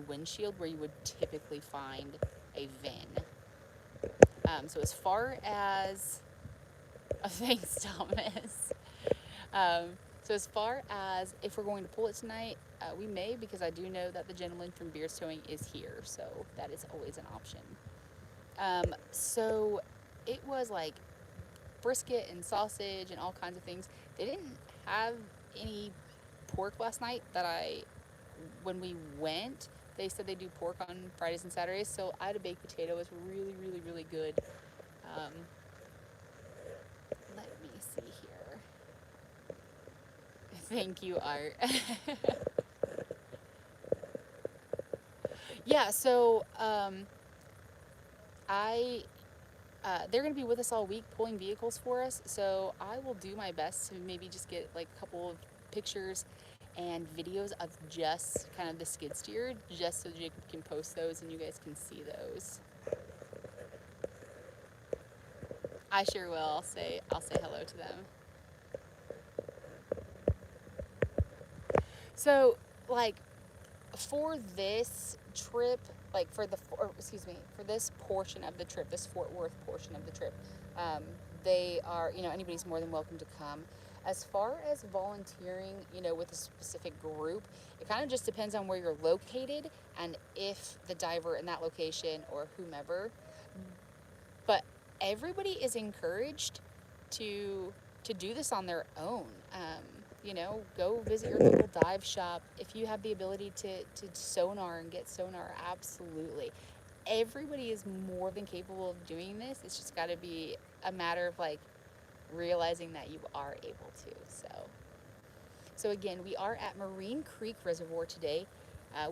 windshield where you would typically find a VIN. So as far as thanks, Thomas. So as far as if we're going to pull it tonight, we may, because I do know that the gentleman from Beers Towing is here, so that is always an option. So it was like brisket and sausage and all kinds of things. They didn't have any pork last night when we went. They said they do pork on Fridays and Saturdays, so I had a baked potato. It was really, really, really good. Let me see here. Thank you, Art. Yeah, so they're going to be with us all week pulling vehicles for us, so I will do my best to maybe just get like a couple of pictures and videos of just kind of the skid steer, just so Jacob can post those and you guys can see those. I sure will. I'll say hello to them. So, like, for this trip, like for this portion of the trip, this Fort Worth portion of the trip, they are, anybody's more than welcome to come. As far as volunteering, with a specific group, it kind of just depends on where you're located and if the diver in that location or whomever. But everybody is encouraged to do this on their own. Go visit your local dive shop. If you have the ability to sonar and get sonar, absolutely. Everybody is more than capable of doing this. It's just got to be a matter of like realizing that you are able to. So again, we are at Marine Creek Reservoir today.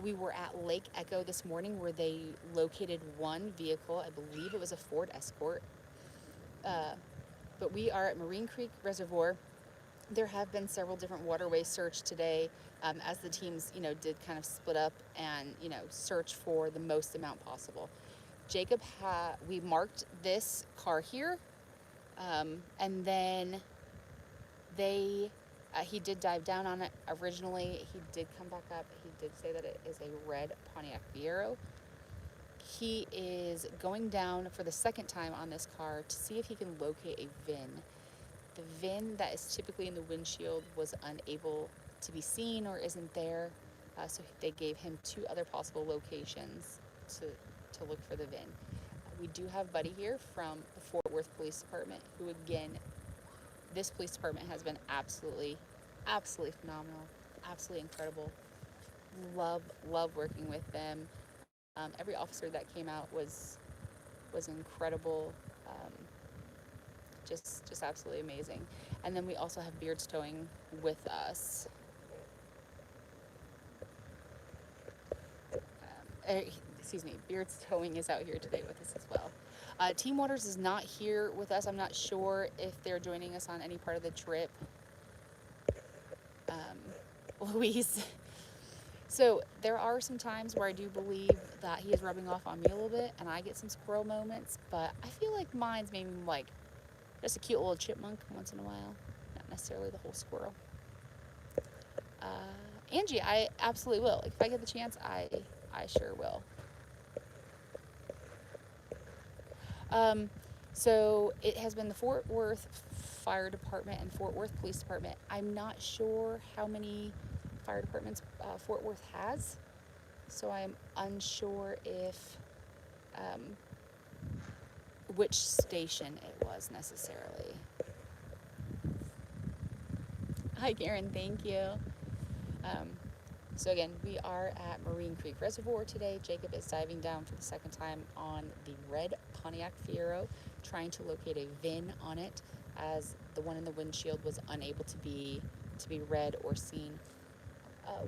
We were at Lake Echo this morning, where they located one vehicle. I believe it was a Ford Escort. But we are at Marine Creek Reservoir. There have been several different waterways searched today, as the teams, did kind of split up and, search for the most amount possible. Jacob we marked this car here, and then he did dive down on it originally. He did come back up. He did say that it is a red Pontiac Fiero. He is going down for the second time on this car to see if he can locate a VIN. The VIN that is typically in the windshield was unable to be seen or isn't there, so they gave him 2 other possible locations to look for the VIN. We do have Buddy here from the Fort Worth Police Department, who, again, this police department has been absolutely phenomenal, absolutely incredible. Love working with them. Every officer that came out was incredible. Just absolutely amazing. And then we also have Beards Towing with us. Beards Towing is out here today with us as well. Team Waters is not here with us. I'm not sure if they're joining us on any part of the trip. Louise. So there are some times where I do believe that he is rubbing off on me a little bit, and I get some squirrel moments, but I feel like mine's maybe like just a cute little chipmunk once in a while, not necessarily the whole squirrel. Angie, I absolutely will. Like, if I get the chance, I sure will. So it has been the Fort Worth Fire Department and Fort Worth Police Department. I'm not sure how many fire departments Fort Worth has, so I'm unsure if which station it was necessarily. Hi, Karen. Thank you. So again, we are at Marine Creek Reservoir today. Jacob is diving down for the second time on the red Pontiac Fiero, trying to locate a VIN on it, as the one in the windshield was unable to be read or seen.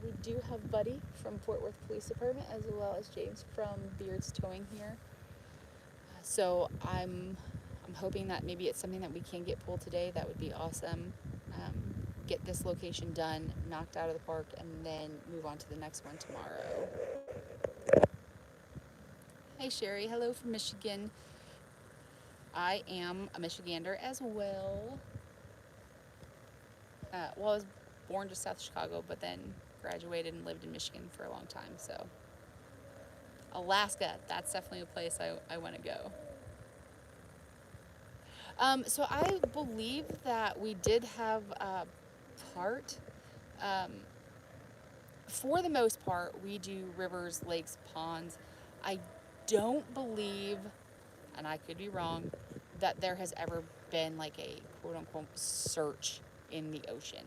We do have Buddy from Fort Worth Police Department, as well as James from Beard's Towing here. So I'm hoping that maybe it's something that we can get pulled today. That would be awesome. Get this location done, knocked out of the park, and then move on to the next one tomorrow. Hey Sherry, hello from Michigan. I am a Michigander as well. Well, I was born just south of Chicago, but then graduated and lived in Michigan for a long time. So Alaska, that's definitely a place I want to go. So I believe that we did have part. For the most part, we do rivers, lakes, ponds. I don't believe, and I could be wrong, that there has ever been like a quote-unquote search in the ocean.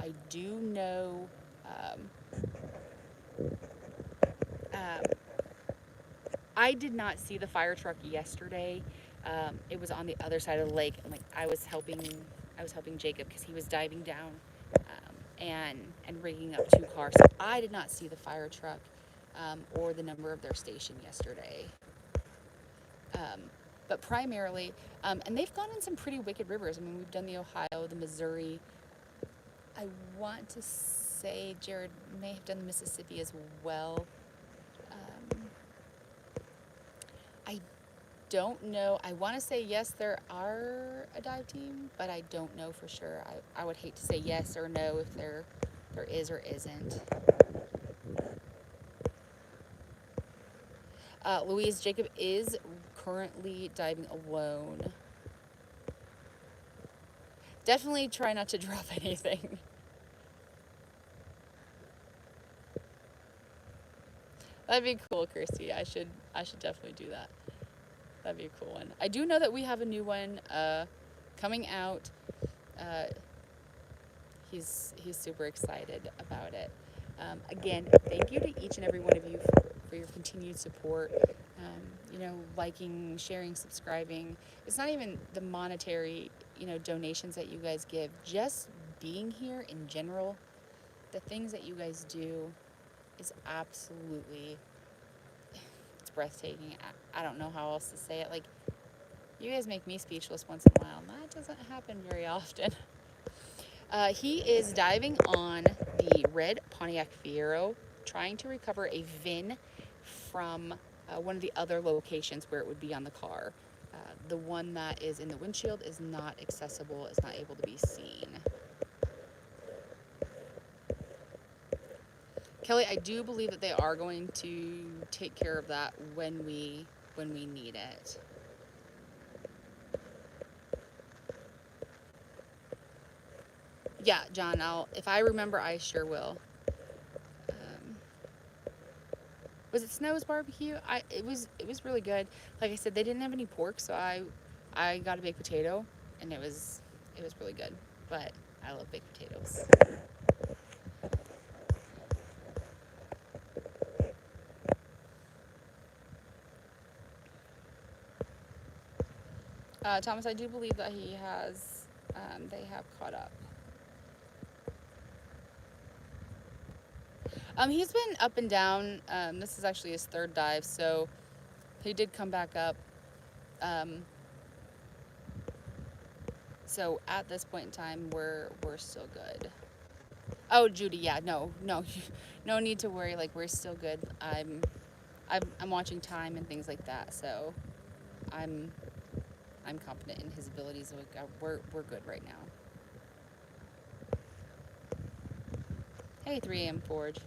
I do know I did not see the fire truck yesterday. It was on the other side of the lake, and like I was helping Jacob because he was diving down and rigging up 2 cars. So I did not see the fire truck or the number of their station yesterday. But primarily, and they've gone in some pretty wicked rivers. I mean, we've done the Ohio, the Missouri. I want to say Jared may have done the Mississippi as well. I don't know. I want to say yes, there are a dive team, but I don't know for sure. I would hate to say yes or no if there is or isn't. Louise, Jacob is currently diving alone. Definitely try not to drop anything. That'd be cool, Kirsty. I should definitely do that. That'd be a cool one. I do know that we have a new one coming out. He's super excited about it. Again, thank you to each and every one of you for your continued support. Liking, sharing, subscribing. It's not even the monetary, donations that you guys give. Just being here in general, the things that you guys do is absolutely, it's breathtaking. I don't know how else to say it. Like, you guys make me speechless once in a while, and that doesn't happen very often. He is diving on the red Pontiac Fiero, trying to recover a VIN from one of the other locations where it would be on the car. The one that is in the windshield is not accessible, is not able to be seen. Kelly, I do believe that they are going to take care of that when we need it. Yeah, John, if I remember, I sure will. Was it Snow's barbecue? It was really good. Like I said, they didn't have any pork, so I got a baked potato, and it was really good. But I love baked potatoes. Thomas, I do believe that he has. They have caught up. He's been up and down. This is actually his 3rd dive, so he did come back up. So at this point in time, we're still good. Oh, Judy, yeah, no need to worry. Like, we're still good. I'm watching time and things like that, so I'm confident in his abilities. We're good right now. Hey, 3 a.m. Forge.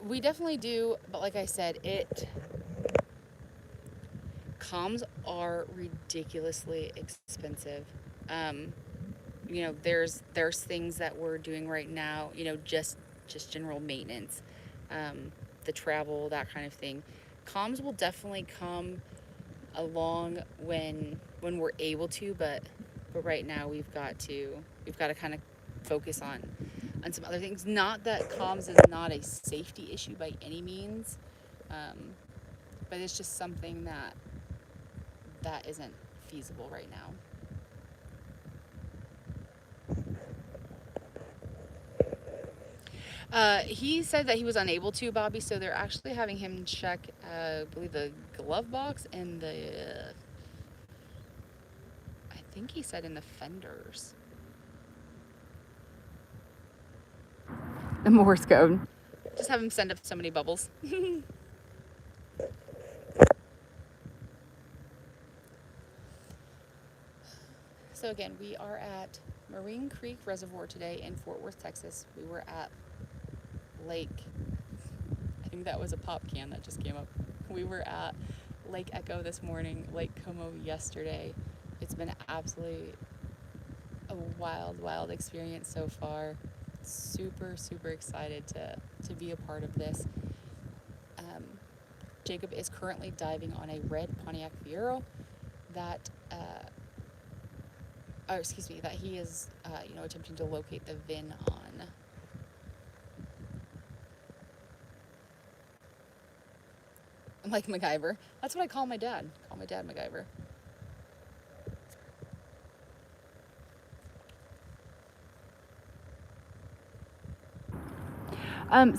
We definitely do, but like I said, comms are ridiculously expensive. There's things that we're doing right now, just general maintenance, the travel, that kind of thing. Comms will definitely come along when we're able to, but But right now we've got to kind of focus on some other things. Not that comms is not a safety issue by any means, but it's just something that isn't feasible right now. He said that he was unable to, Bobby, so they're actually having him check, I believe, the glove box and I think he said in the fenders. The Morse code. Just have him send up so many bubbles. So again, we are at Marine Creek Reservoir today in Fort Worth, Texas. We were at Lake, I think that was a pop can that just came up. We were at Lake Echo this morning, Lake Como yesterday. It's been absolutely a wild experience so far. Super excited to be a part of this. Jacob is currently diving on a red Pontiac Fiero that he is attempting to locate the VIN on. I'm like MacGyver. That's what I call my dad. Call my dad MacGyver.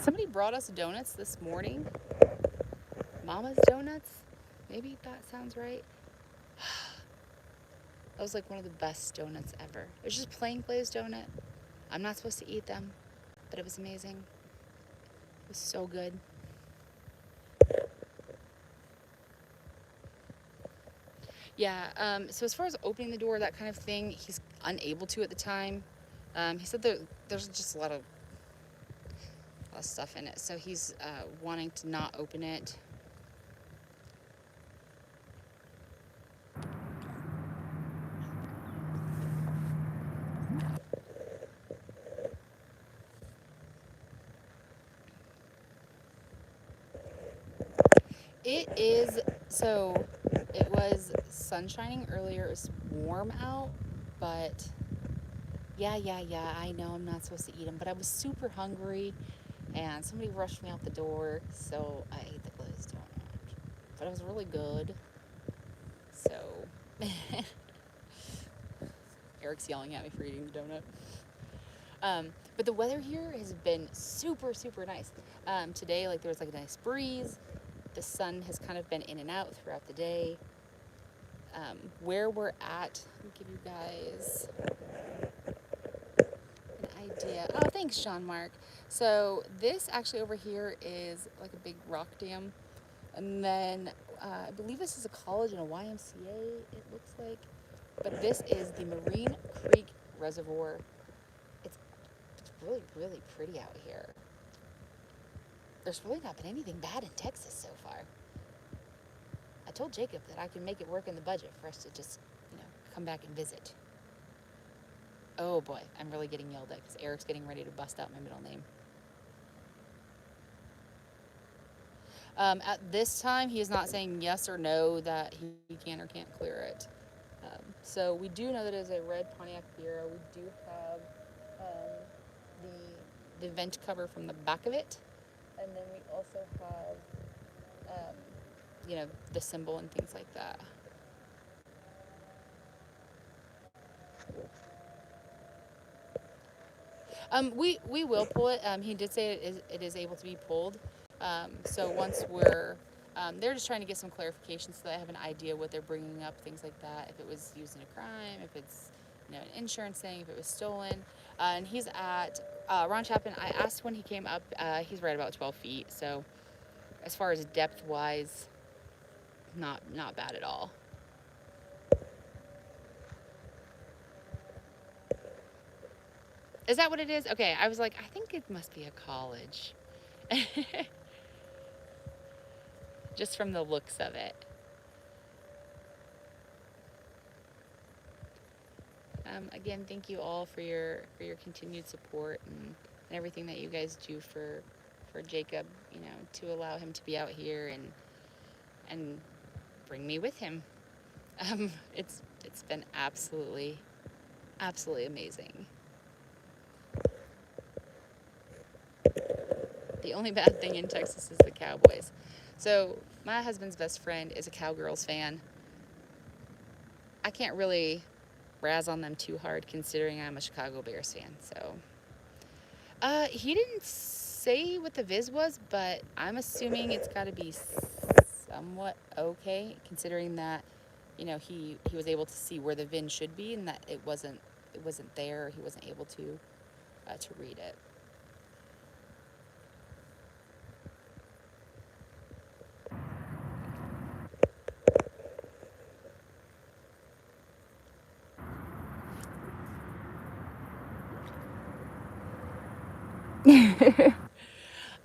Somebody brought us donuts this morning. Mama's Donuts? Maybe that sounds right. That was like one of the best donuts ever. It was just plain glazed donut. I'm not supposed to eat them, but it was amazing. It was so good. Yeah, so as far as opening the door, that kind of thing, he's unable to at the time. He said that there's just a lot of stuff in it, so he's wanting to not open it. It was sun shining earlier. It was warm out, but yeah, I know I'm not supposed to eat them, but I was super hungry, and somebody rushed me out the door, so I ate the glazed donut. But it was really good. So, Eric's yelling at me for eating the donut. But the weather here has been super nice. Today, there was a nice breeze. The sun has kind of been in and out throughout the day. Where we're at, let me give you guys an idea. Oh, thanks, Sean Mark. So this actually over here is like a big rock dam. And then I believe this is a college and a YMCA, it looks like. But this is the Marine Creek Reservoir. It's really pretty out here. There's really not been anything bad in Texas so far. I told Jacob that I can make it work in the budget for us to just, come back and visit. Oh boy, I'm really getting yelled at because Eric's getting ready to bust out my middle name. At this time, he is not saying yes or no that he can or can't clear it. So we do know that it is a red Pontiac Fiero. We do have the vent cover from the back of it. And then we also have, the symbol and things like that. We will pull it. He did say it is able to be pulled. So once they're just trying to get some clarification so that I have an idea what they're bringing up, things like that. If it was used in a crime, if it's, an insurance thing, if it was stolen. And he's at, Ron Chapin, I asked when he came up, he's right about 12 feet. So as far as depth-wise, not bad at all. Is that what it is? Okay, I was like, I think it must be a college. Just from the looks of it. Again, thank you all for your continued support and everything that you guys do for Jacob, to allow him to be out here and bring me with him. It's been absolutely absolutely amazing. The only bad thing in Texas is the Cowboys. So my husband's best friend is a Cowgirls fan. I can't really razz on them too hard considering I'm a Chicago Bears fan. So he didn't say what the viz was, but I'm assuming it's got to be somewhat okay considering that he was able to see where the VIN should be and that it wasn't there, or he wasn't able to read it.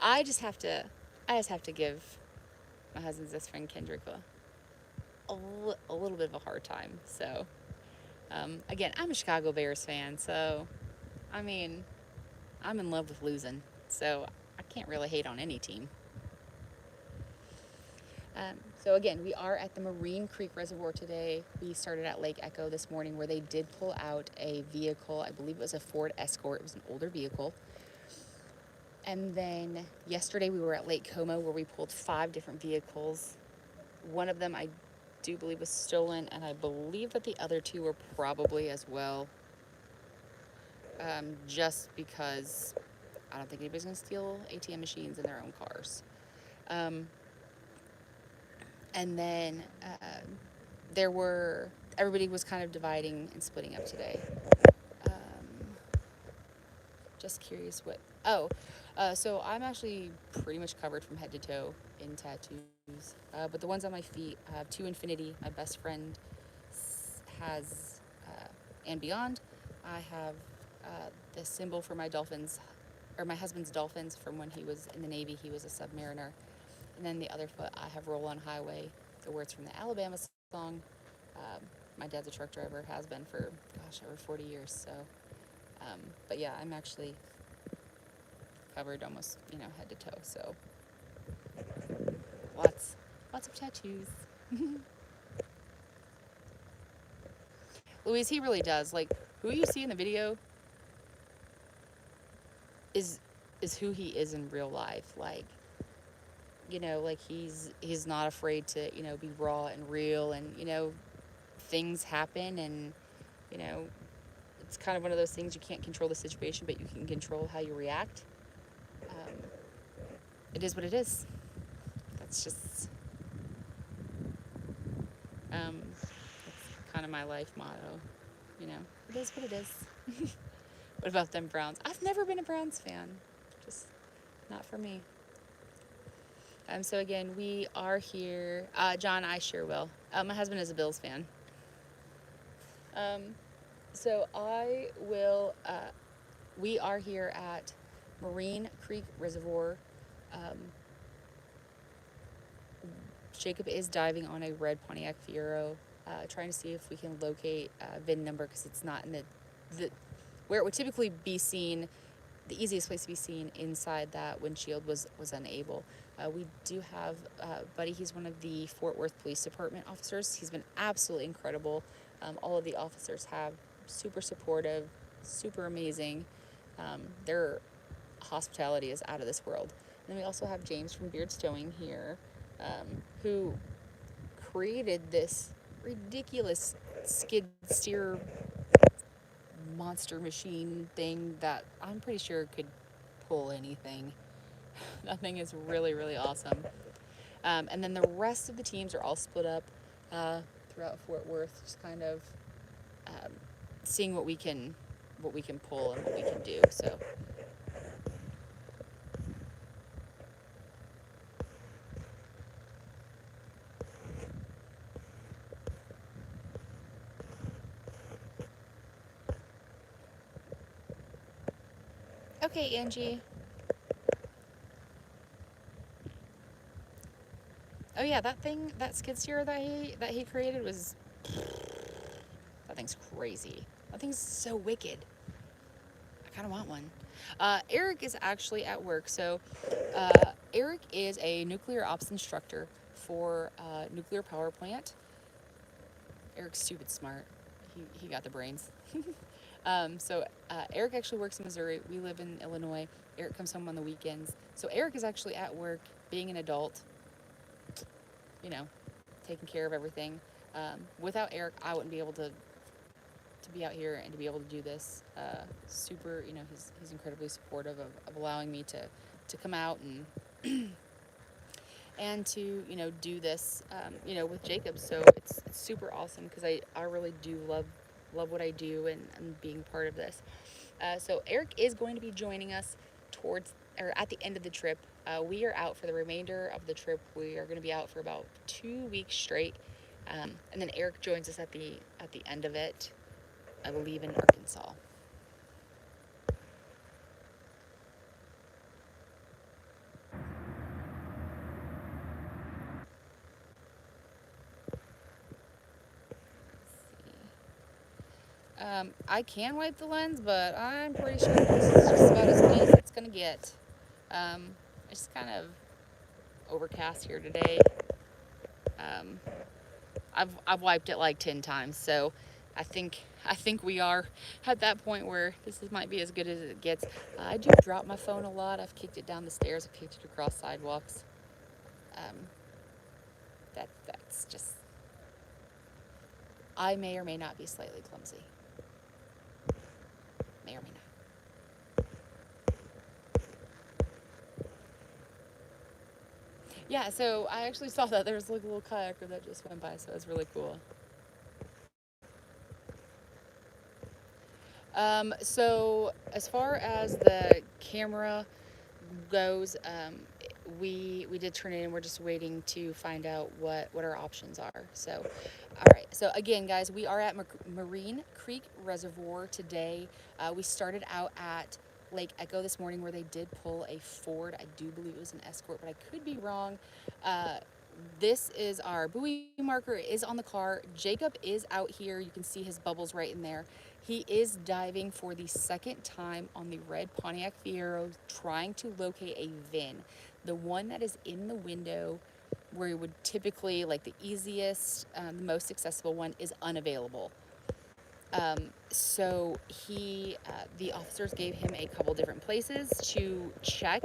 I just have to give my husband's best friend Kendrick a little bit of a hard time. So again, I'm a Chicago Bears fan, so I mean, I'm in love with losing, so I can't really hate on any team. So again, we are at the Marine Creek Reservoir today. We started at Lake Echo this morning, where they did pull out a vehicle. I believe it was a Ford Escort. It was an older vehicle. And then yesterday we were at Lake Como, where we pulled 5 different vehicles. One of them I do believe was stolen, and I believe that the other 2 were probably as well. Just because I don't think anybody's going to steal ATM machines in their own cars. And then everybody was kind of dividing and splitting up today. Just curious so I'm actually pretty much covered from head to toe in tattoos. But the ones on my feet, I have 2 Infinity. My best friend has, and beyond. I have the symbol for my dolphins, or my husband's dolphins from when he was in the Navy. He was a submariner. And then the other foot, I have Roll on Highway, the words from the Alabama song. My dad's a truck driver, has been for, over 40 years. So, but yeah, I'm actually covered almost, head to toe. So, lots of tattoos. Louise, he really does. Like, who you see in the video is who he is in real life. Like, like he's not afraid to, be raw and real, and, things happen, and, it's kind of one of those things, you can't control the situation, but you can control how you react. It is what it is. That's just, that's kind of my life motto, it is what it is. What about them Browns? I've never been a Browns fan, just not for me. So again, we are here. John, I sure will. My husband is a Bills fan. So I will, we are here at Marine Creek Reservoir. Jacob is diving on a red Pontiac Fiero, trying to see if we can locate VIN number, because it's not in the where it would typically be seen. The easiest place to be seen inside that windshield was unable. We do have Buddy. He's one of the Fort Worth Police Department officers. He's been absolutely incredible. All of the officers have super supportive, super amazing. Their hospitality is out of this world. And then we also have James from Beard's Towing here, who created this ridiculous skid steer monster machine thing that I'm pretty sure could pull anything. That thing is really, really awesome. And then the rest of the teams are all split up throughout Fort Worth, just kind of seeing what we can pull and what we can do. So. Okay, Angie. Oh yeah, that skid steer that he created was, that thing's crazy. That thing's so wicked. I kind of want one. Eric is actually at work. So Eric is a nuclear ops instructor for a nuclear power plant. Eric's stupid smart. he got the brains. So Eric actually works in Missouri. We live in Illinois. Eric comes home on the weekends. So Eric is actually at work, being an adult, you know, taking care of everything. Without Eric, I wouldn't be able to be out here and to be able to do this. Super, you know, he's incredibly supportive of allowing me to come out and to, you know, do this, you know, with Jacob. So it's super awesome because I really do love what I do and being part of this. So Eric is going to be joining us at the end of the trip. We are out for the remainder of the trip. We are going to be out for about 2 weeks straight. And then Eric joins us at the end of it, I believe in Arkansas. I can wipe the lens, but I'm pretty sure this is just about as clean as it's gonna get. It's kind of overcast here today. I've wiped it like 10 times, so I think we are at that point where might be as good as it gets. I do drop my phone a lot. I've kicked it down the stairs. I've kicked it across sidewalks. That's just. I may or may not be slightly clumsy. May or may not. Yeah, so I actually saw that there was like a little kayaker that just went by, so it was really cool. So as far as the camera goes, we did turn it in. We're just waiting to find out what our options are. So, all right. So again, guys, we are at Marine Creek Reservoir today. We started out at Lake Echo this morning, where they did pull a Ford. I do believe it was an Escort, but I could be wrong. This is our buoy marker is on the car. Jacob is out here. You can see his bubbles right in there. He is diving for the second time on the red Pontiac Fiero, trying to locate a VIN. The one that is in the window where you would typically, like the easiest, the most accessible one, is unavailable. So the officers gave him a couple different places to check.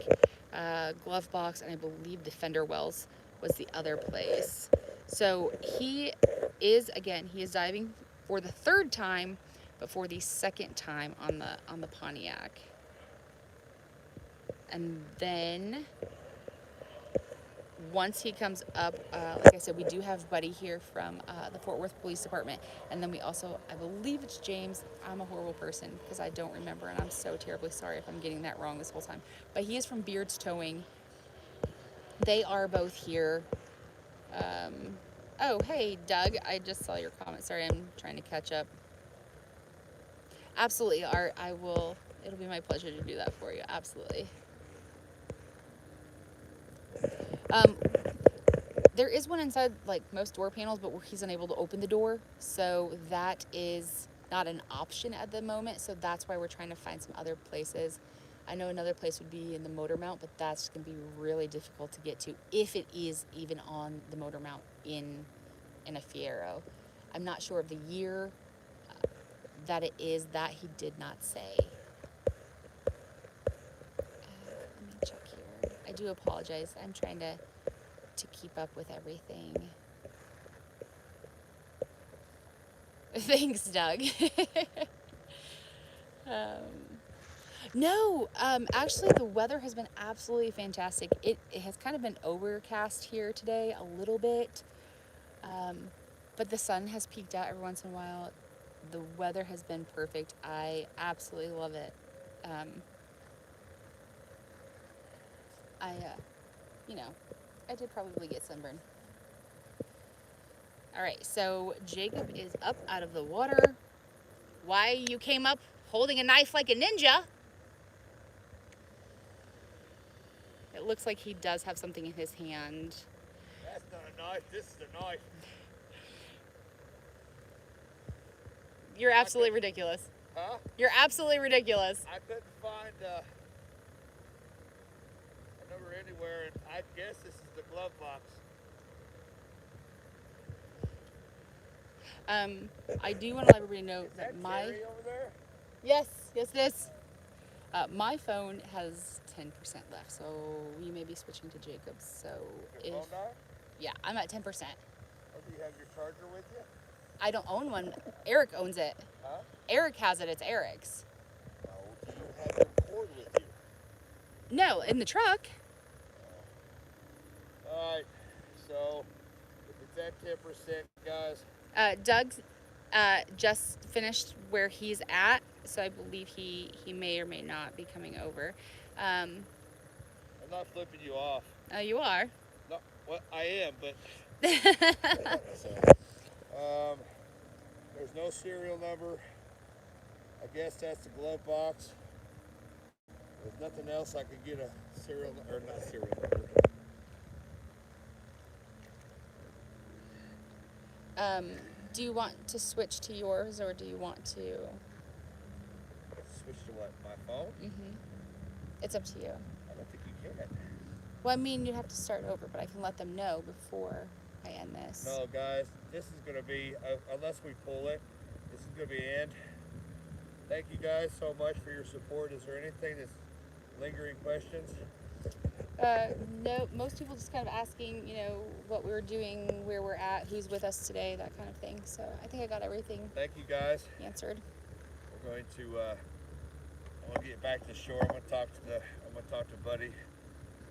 Glove box, and I believe the fender wells was the other place. So he is diving for the third time, but for the second time on the Pontiac. And then once he comes up, like I said, we do have Buddy here from the Fort Worth Police Department. And then we also, I believe it's James. I'm a horrible person because I don't remember, and I'm so terribly sorry if I'm getting that wrong this whole time. But he is from Beard's Towing. They are both here. Oh, hey, Doug. I just saw your comment. Sorry, I'm trying to catch up. Absolutely, Art. It'll be my pleasure to do that for you. Absolutely. There is one inside, like most door panels, but where he's unable to open the door. So that is not an option at the moment. So that's why we're trying to find some other places. I know another place would be in the motor mount, but that's going to be really difficult to get to if it is even on the motor mount in a Fiero. I'm not sure of the year that it is. That he did not say. Let me check here. I do apologize. I'm trying to keep up with everything. Thanks, Doug. No, actually the weather has been absolutely fantastic. It has kind of been overcast here today a little bit, but the sun has peeked out every once in a while. The weather has been perfect. I absolutely love it. I did probably get sunburned. All right, so Jacob is up out of the water. Why you came up holding a knife like a ninja? It looks like he does have something in his hand. That's not a knife. This is a knife. You're absolutely ridiculous. Huh? You're absolutely ridiculous. I couldn't find a number anywhere, and I guess this is the glove box. I do want to let everybody know Is that that my Terry over there? yes, it is. My phone has 10% left, so we may be switching to Jacob's. So Your phone if died? yeah, I'm at 10%. Or do you have your charger with you? I don't own one. Eric owns it. Huh? Eric has it. It's Eric's. No, do you have your cord with you? No, in the truck. Alright, so if it's at 10%, guys, Doug just finished where he's at, so I believe he may or may not be coming over. I'm not flipping you off. You are. No, well, I am, but there's no serial number. I guess that's the glove box. There's nothing else I could get a serial, or not serial number. Do you want to switch to yours, or do you want to? Switch to what? My phone? It's up to you. I don't think you can. Well, I mean, you have to start over, but I can let them know before I end this. No, guys, this is going to be, unless we pull it, this is going to be the end. Thank you guys so much for your support. Is there anything that's lingering questions? No, most people just kind of asking, what we were doing, where we're at, who's with us today, that kind of thing. So I think I got everything Thank you guys. answered. We're going to, I'm going to get back to shore. I'm going to talk to Buddy,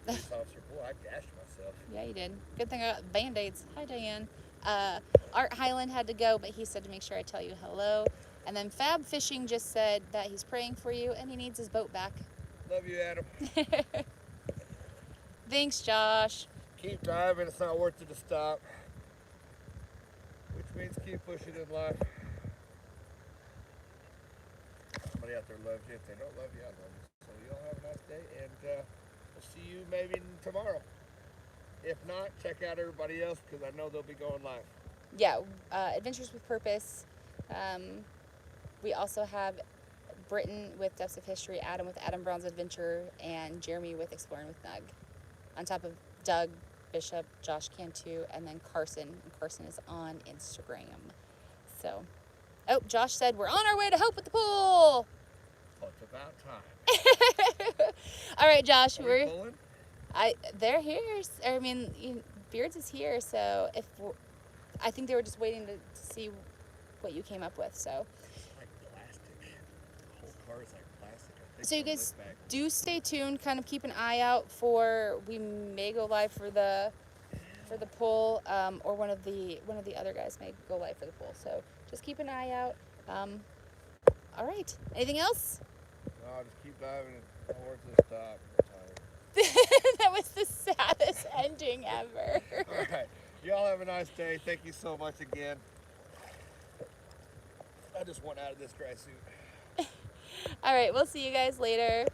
police officer. Boy, I gashed myself. Yeah, you did. Good thing I got Band-Aids. Hi, Diane. Art Highland had to go, but he said to make sure I tell you hello. And then Fab Fishing just said that he's praying for you and he needs his boat back. Love you, Adam. Thanks, Josh. Keep diving. It's not worth it to stop. Which means keep pushing in life. Somebody out there loves you. If they don't love you, I love you. So you all have a nice day, and we'll see you maybe tomorrow. If not, check out everybody else because I know they'll be going live. Yeah, Adventures with Purpose. We also have Britton with Depths of History, Adam with Adam Brown's Adventure, and Jeremy with Exploring with Nug. On top of Doug, Bishop, Josh Cantu, and then Carson. And Carson is on Instagram. So, Josh said we're on our way to help with the pool. Well, it's about time. All right, Josh, Are we pulling? they're here. Beards is here, so I think they were just waiting to see what you came up with. So. It's like plastic. The whole car is like plastic. I think So you they'll guys lift back. do stay tuned. Kind of keep an eye out for. We may go live for the pool, or one of the other guys may go live for the pool. So just keep an eye out. All right. Anything else? No, just keep diving and don't work to stop. I'm tired. That was the saddest ending ever. All right. Y'all have a nice day. Thank you so much again. I just went out of this dry suit. All right. We'll see you guys later.